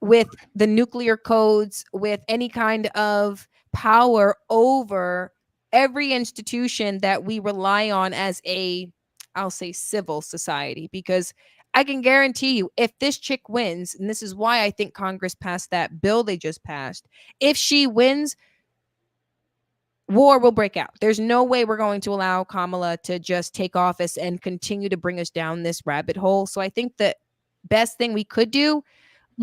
with the nuclear codes, with any kind of power over every institution that we rely on as I'll say civil society, because I can guarantee you if this chick wins, and this is why I think Congress passed that bill they just passed, if she wins, war will break out. There's no way we're going to allow Kamala to just take office and continue to bring us down this rabbit hole. So I think the best thing we could do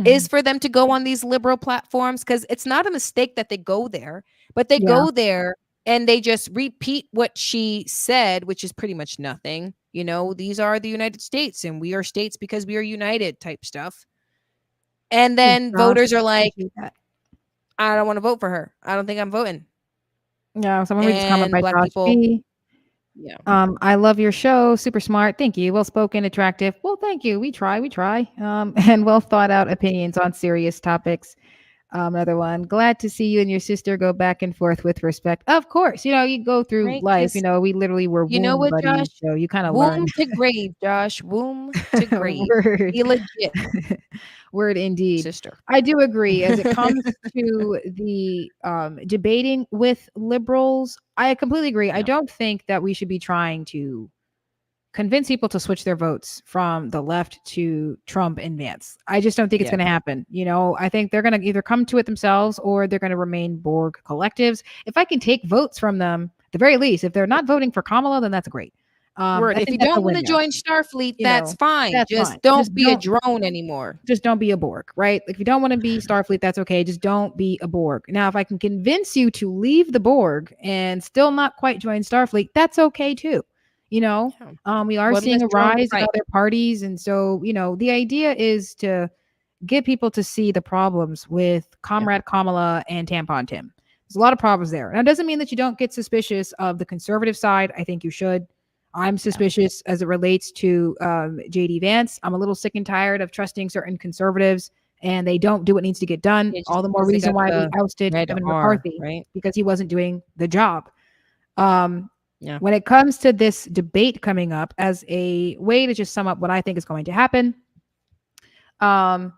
is Mhm. for them to go on these liberal platforms, because it's not a mistake that they go there, but they Yeah. go there and they just repeat what she said, which is pretty much nothing. These are the United States and we are states because we are united type stuff. And Thanks, then Josh. voters are like, Appreciate that. I don't want to vote for her. I don't think I'm voting. Yeah, so I'm gonna read this comment And by black Josh people, B. yeah. I love your show. Super smart. Thank you. Well spoken, attractive. Well, thank you. We try. We try. And well thought out opinions on serious topics. Another one. Glad to see you and your sister go back and forth with respect. Of course, you go through Right? life. Because We literally were you know womb what, buddies, Josh? so you kind of learn. Womb to grave, Josh. Womb to grave. Word. Be legit, Word indeed. sister. I do agree. As it comes to the debating with liberals, I completely agree. I Yeah. don't think that we should be trying to convince people to switch their votes from the left to Trump and Vance. I just don't think it's Yeah. going to happen. I think they're going to either come to it themselves or they're going to remain Borg collectives. If I can take votes from them, at the very least, if they're not voting for Kamala, then that's great. Word. I If you think that's a don't want win to there. join Starfleet, You that's know, fine. that's Just fine. don't be a drone anymore. Just don't be a Borg, right? Like if you don't want to be Starfleet, that's okay. Just don't be a Borg. Now, if I can convince you to leave the Borg and still not quite join Starfleet, that's okay too. You know, Yeah. we are One seeing less a drone to rise in fight. other parties, and so the idea is to get people to see the problems with Yeah. Comrade Kamala and Tampon Tim. There's a lot of problems there. Now, it doesn't mean that you don't get suspicious of the conservative side. I think you should. I'm Yeah. suspicious as it relates to JD Vance. I'm a little sick and tired of trusting certain conservatives and they don't do what needs to get done. Yeah, just All the more because they reason got why we the ousted red Kevin R, McCarthy right? because he wasn't doing the job. Um, Yeah. when it comes to this debate coming up, as a way to just sum up what I think is going to happen, um,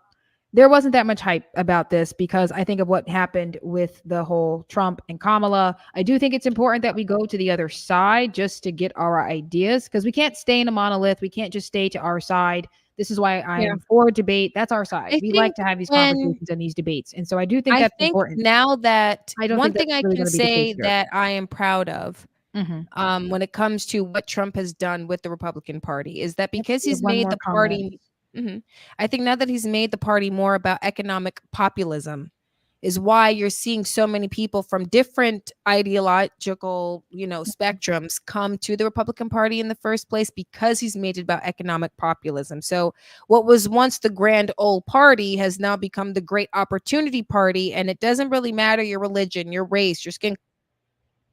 there wasn't that much hype about this because I think of what happened with the whole Trump and Kamala. I do think it's important that we go to the other side just to get our ideas because we can't stay in a monolith. We can't just stay to our side. This is why Yeah. I'm for debate. That's our side. I We like think to have these when conversations and these debates. And so I do think I that's think important. now that I don't one think thing that's I really can going to be the case say here. that I am proud of, Mm-hmm. when it comes to what Trump has done with the Republican Party is that Yep, because we have he's one made more the comment. party, Mhm. I think now that he's made the party more about economic populism is why you're seeing so many people from different ideological, spectrums come to the Republican Party in the first place because he's made it about economic populism. So what was once the grand old party has now become the great opportunity party, and it doesn't really matter your religion, your race, your skin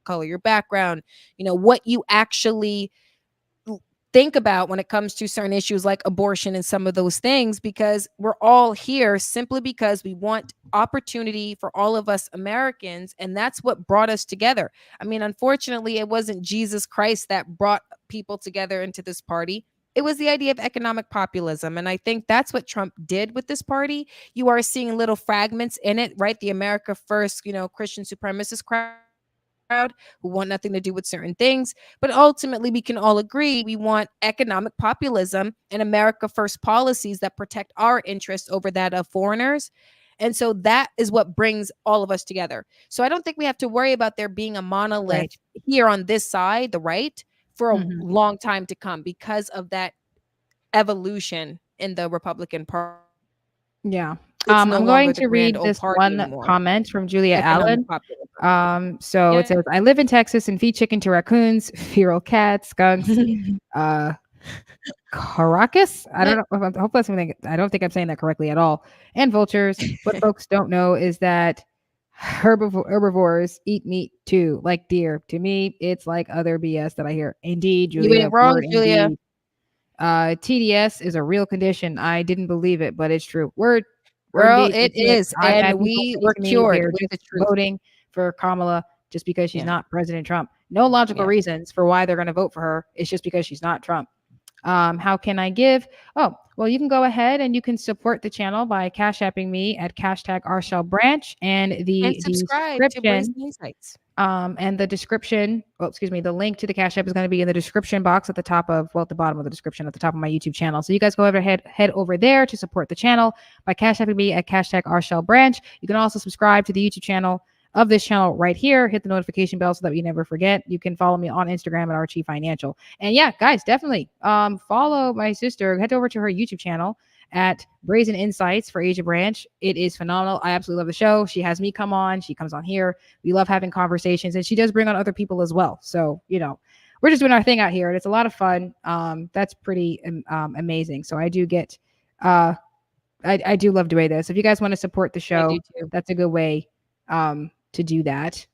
color, your background, what you actually think about when it comes to certain issues like abortion and some of those things, because we're all here simply because we want opportunity for all of us Americans. And that's what brought us together. I mean, unfortunately, it wasn't Jesus Christ that brought people together into this party. It was the idea of economic populism. And I think that's what Trump did with this party. You are seeing little fragments in it, right? The America First, Christian supremacist crowd crowd who want nothing to do with certain things. But ultimately, we can all agree we want economic populism and America First policies that protect our interests over that of foreigners. And so that is what brings all of us together. So I don't think we have to worry about there being a monolith Right. here on this side, the right, for a Hmm. long time to come because of that evolution in the Republican Party. Yeah. It's no I'm longer going the to grand read old this party one anymore. comment from Julia Economic Allen. populism. So it Yeah. says, I live in Texas and feed chicken to raccoons, feral cats, skunks, uh, Caracas. I don't know. I hope that's something. I don't think I'm saying that correctly at all. And vultures. What folks don't know is that herbivores eat meat too, like deer. To me, it's like other BS that I hear. Indeed, You Julia. ain't wrong, Word Julia. indeed. TDS is a real condition. I didn't believe it, but it's true. Word Girl, indeed. it That's it. is. I've And had people we say were to me cured they're with just the truth. voting for Kamala just because she's Yeah. not President Trump. No logical Yeah. reasons for why they're going to vote for her. It's just because she's not Trump. How can I give? Oh, well, you can go ahead and you can support the channel by cash apping me at hashtag #RShellBranch and And the subscribe to Brazen description. Insights. And the description, well, excuse me, the link to the Cash App is going to be in the description box at the top of, well, at the bottom of the description at the top of my YouTube channel. So you guys go over head over there to support the channel by Cash Apping me at hashtag #RShellBranch. You can also subscribe to the YouTube channel of this channel right here. Hit the notification bell so that you never forget. You can follow me on Instagram at Archie Financial. And yeah, guys, definitely follow my sister. Head over to her YouTube channel at Brazen Insights for Asia Branch. It is phenomenal. I absolutely love the show. She has me come on. She comes on here. We love having conversations, and she does bring on other people as well. So, we're just doing our thing out here, and it's a lot of fun. That's pretty amazing. So I do get, I do love doing this. If you guys want to support the I do show, too. that's a good way to do that.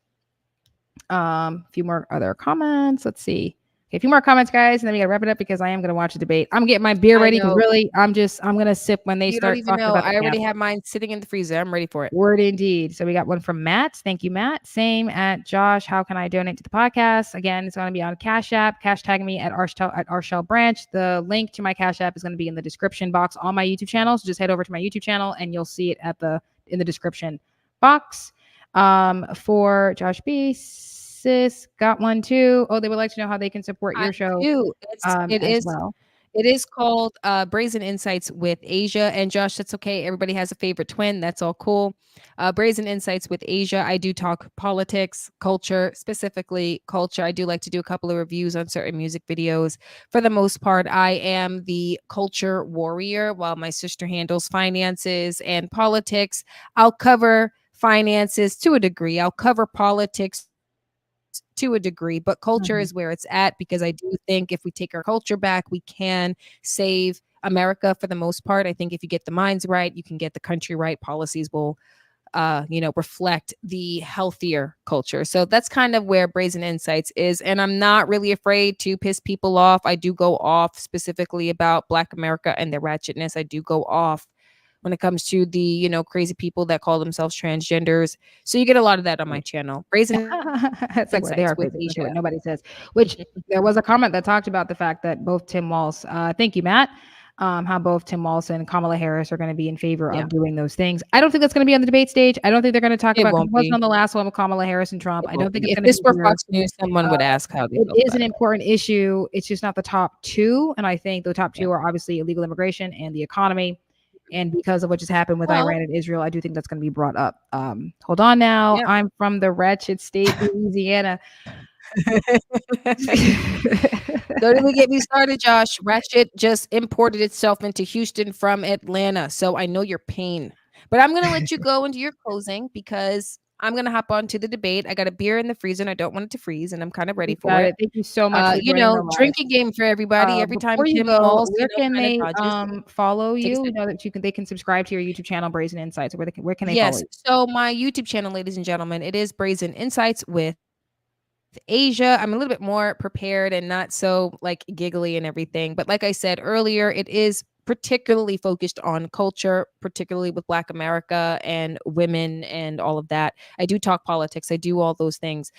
A few more other comments. Let's see. Okay, a few more comments, guys, and then we gotta wrap it up because I am gonna watch the debate. I'm getting my beer I ready because know. really, I'm gonna sip when they You don't start even talking know. about the I already camp. have mine sitting in the freezer. I'm ready for it. Word indeed. So we got one from Matt. Thank you, Matt. Same at Josh. How can I donate to the podcast? Again, it's going to be on Cash App. Cash tag me at Arshell Branch. The link to my Cash App is going to be in the description box on my YouTube channel. So just head over to my YouTube channel and you'll see it in the description box. For Josh B. Sis got one too. Oh, they would like to know how they can support I your show do. It as is well. it is called Brazen Insights with Asia. And Josh, that's okay. Everybody has a favorite twin. That's all cool. Brazen Insights with Asia. I do talk politics, culture, specifically culture. I do like to do a couple of reviews on certain music videos. For the most part, I am the culture warrior while my sister handles finances and politics. I'll cover finances to a degree. I'll cover politics to a degree, but culture Mhm. is where it's at because I do think if we take our culture back, we can save America for the most part. I think if you get the minds right, you can get the country right. Policies will reflect the healthier culture. So that's kind of where Brazen Insights is. And I'm not really afraid to piss people off. I do go off specifically about Black America and their ratchetness. I do go off when it comes to the, crazy people that call themselves transgenders. So you get a lot of that on my channel. Brazen It's like what they Insights are with crazy. That's Asia. what nobody says. Which there was a comment that talked about the fact that both Tim Walz, thank you, Matt, how both Tim Walz and Kamala Harris are going to be in favor Yeah, of doing those things. I don't think that's going to be on the debate stage. I don't think they're going to talk it about because won't it wasn't be. on the last one with Kamala Harris and Trump. It I won't don't think be. it's If going to this be were here. Fox News, someone would ask how they It felt is about an it. important issue. It's just not the top two, and I think the top Yeah. two are obviously illegal immigration and the economy. And because of what just happened with Well, Iran and Israel, I do think that's going to be brought up. Hold on now. yeah. I'm from the wretched state, Louisiana. Don't even get me started, Josh. Ratchet just imported itself into Houston from Atlanta. So I know your pain. But I'm going to let you go into your closing because I'm going to hop on to the debate. I got a beer in the freezer and I don't want it to freeze, and I'm kind of ready You for got it. it. Thank you so much for joining the live. Drinking game for everybody. Every time Before you Tim go, Walz, where can kind of they dodges, follow take a you? We sip. know that they can subscribe to your YouTube channel, Brazen Insights. Where can they follow Yes. you? So my YouTube channel, ladies and gentlemen, it is Brazen Insights with Asia. I'm a little bit more prepared and not so like giggly and everything. But like I said earlier, it is particularly focused on culture, particularly with Black America and women and all of that. I do talk politics. I do all those things.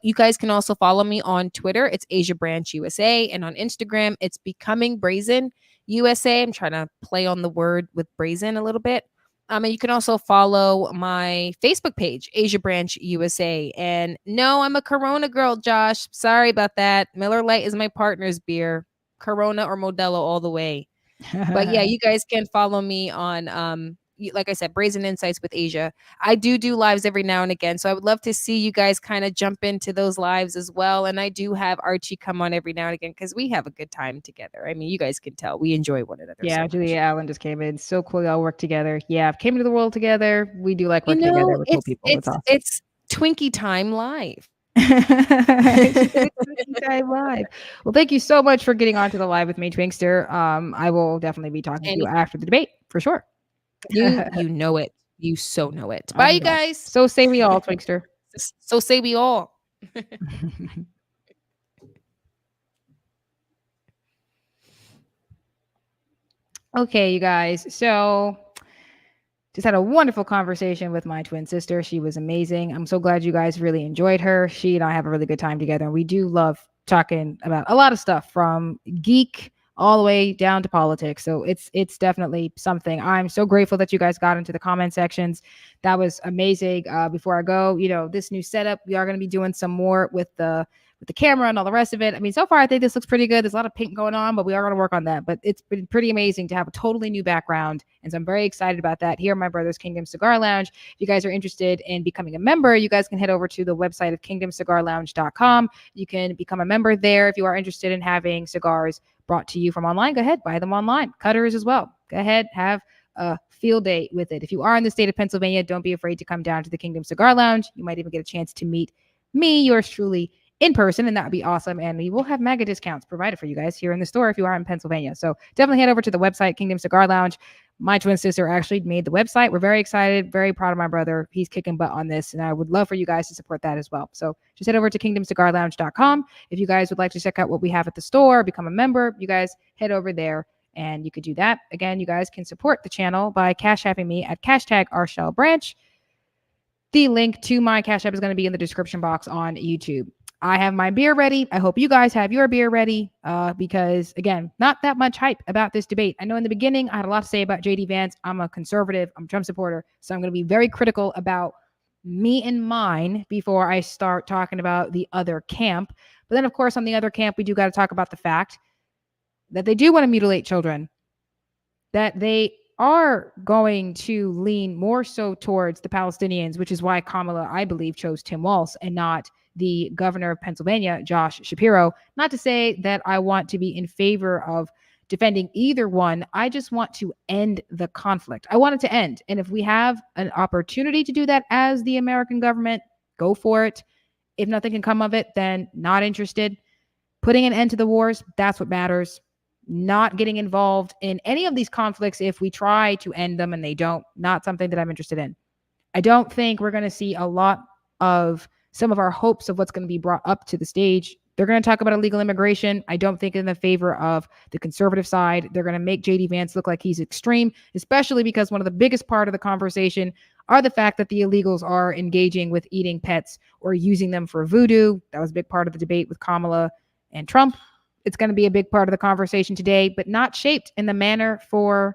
You guys can also follow me on Twitter. It's Asia Branch USA, and on Instagram, it's Becoming Brazen USA. I'm trying to play on the word with brazen a little bit. And you can also follow my Facebook page, Asia Branch USA. And no, I'm a Corona girl, Josh. Sorry about that. Miller Lite is my partner's beer. Corona or Modelo all the way. But yeah, you guys can follow me on like I said, Brazen Insights with Asia. I do lives every now and again, so I would love to see you guys kind of jump into those lives as well. And I do have Archie come on every now and again because we have a good time together. I mean, you guys can tell we enjoy one another so Yeah, much. Julia Allen just came in. So cool, y'all work together. Yeah, came into the world together. We do like You working together know, with cool it's people. That's it's awesome. it's Twinkie time live. She said it's Twinkie Time Live. Well, thank you so much for getting onto the live with me, Twinkster. I will definitely be talking to you Anytime. after the debate for sure. You know it. You so know it. Oh Bye, my you gosh. guys. So say we all, Twinkster. So say we all. Okay, you guys. So just had a wonderful conversation with my twin sister. She was amazing. I'm so glad you guys really enjoyed her. She and I have a really good time together. And we do love talking about a lot of stuff from geek all the way down to politics. So it's definitely something. I'm so grateful that you guys got into the comment sections. That was amazing. Before I go, this new setup, we are going to be doing some more with the camera and all the rest of it. I mean, so far I think this looks pretty good. There's a lot of pink going on, but we are going to work on that. But it's been pretty amazing to have a totally new background. And so I'm very excited about that here at my brother's Kingdom Cigar Lounge. If you guys are interested in becoming a member, you guys can head over to the website of kingdomcigarlounge.com. You can become a member there if you are interested in having cigars brought to you from online. Go ahead, buy them online. Cutters as well. Go ahead, have a field day with it. If you are in the state of Pennsylvania, don't be afraid to come down to the Kingdom Cigar Lounge. You might even get a chance to meet me, yours truly, in person, and that would be awesome. And we will have mega discounts provided for you guys here in the store if you are in Pennsylvania. So definitely head over to the website, Kingdom Cigar Lounge. My twin sister actually made the website. We're very excited, very proud of my brother. He's kicking butt on this, and I would love for you guys to support that as well. So just head over to kingdomcigarlounge.com. If you guys would like to check out what we have at the store, become a member, you guys head over there and you could do that. Again, you guys can support the channel by cash apping me at #RShellBranch. The link to my Cash App is going to be in the description box on YouTube. I have my beer ready. I hope you guys have your beer ready because, again, not that much hype about this debate. I know in the beginning I had a lot to say about JD Vance. I'm a conservative. I'm a Trump supporter. So I'm going to be very critical about me and mine before I start talking about the other camp. But then, of course, on the other camp, we do got to talk about the fact that they do want to mutilate children, that they are going to lean more so towards the Palestinians, which is why Kamala, I believe, chose Tim Walz and not the governor of Pennsylvania, Josh Shapiro. Not to say that I want to be in favor of defending either one. I just want to end the conflict. I want it to end. And if we have an opportunity to do that as the American government, go for it. If nothing can come of it, then not interested. Putting an end to the wars, that's what matters. Not getting involved in any of these conflicts if we try to end them and they don't, not something that I'm interested in. I don't think we're going to see a lot of some of our hopes of what's going to be brought up to the stage. They're going to talk about illegal immigration. I don't think in the favor of the conservative side. They're going to make JD Vance look like he's extreme, especially because one of the biggest part of the conversation are the fact that the illegals are engaging with eating pets or using them for voodoo. That was a big part of the debate with Kamala and Trump. It's going to be a big part of the conversation today, but not shaped in the manner for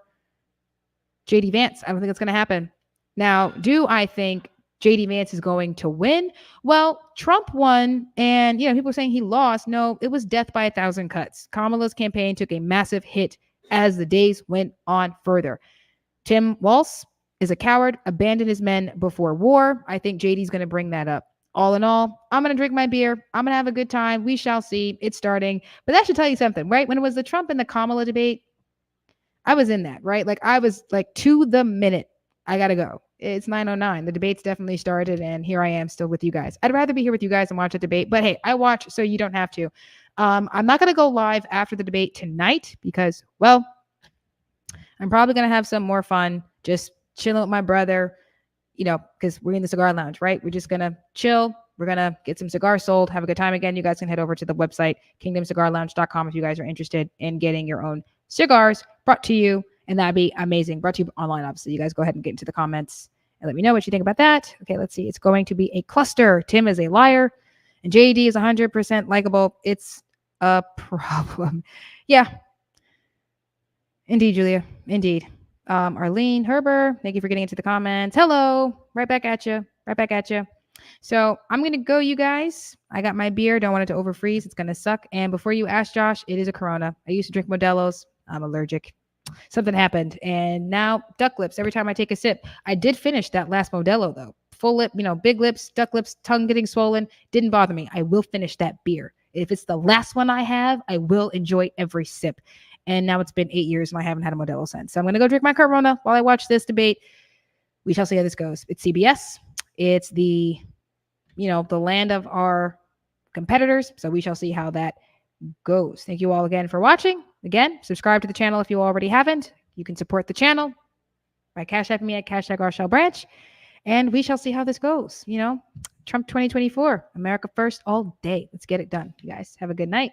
JD Vance. I don't think it's going to happen. Now, do I think JD Vance is going to win? Well, Trump won, and people are saying he lost. No, it was death by 1,000 cuts. Kamala's campaign took a massive hit as the days went on further. Tim Walz is a coward, abandoned his men before war. I think JD's going to bring that up. All in all, I'm going to drink my beer. I'm going to have a good time. We shall see. It's starting. But that should tell you something, right? When it was the Trump and the Kamala debate, I was in that, right? Like I was like to the minute. I got to go. It's 9:09. The debate's definitely started, and here I am still with you guys. I'd rather be here with you guys and watch a debate, but hey, I watch so you don't have to. I'm not going to go live after the debate tonight because, well, I'm probably going to have some more fun just chilling with my brother, because we're in the cigar lounge, right? We're just going to chill. We're going to get some cigars sold, have a good time again. You guys can head over to the website, kingdomcigarlounge.com, if you guys are interested in getting your own cigars brought to you. And that'd be amazing. Brought to you online, obviously. You guys go ahead and get into the comments and let me know what you think about that. Okay, let's see. It's going to be a cluster. Tim is a liar and JD is 100% likable. It's a problem. Yeah. Indeed, Julia. Indeed. Arlene Herber, thank you for getting into the comments. Hello, right back at you. Right back at you. So I'm gonna go, you guys. I got my beer. Don't want it to overfreeze. It's gonna suck. And before you ask Josh, it is a Corona. I used to drink Modelo's. I'm allergic. Something happened, and now duck lips. Every time I take a sip, I did finish that last Modelo though. Full lip, big lips, duck lips, tongue getting swollen. Didn't bother me. I will finish that beer. If it's the last one I have, I will enjoy every sip. And now it's been 8 years and I haven't had a Modelo since. So I'm gonna go drink my Corona while I watch this debate. We shall see how this goes. It's CBS. It's the land of our competitors. So we shall see how that goes. Thank you all again for watching. Again, subscribe to the channel if you already haven't. You can support the channel by Cash Apping me at #RShellBranch. And we shall see how this goes. Trump 2024, America first all day. Let's get it done. You guys have a good night.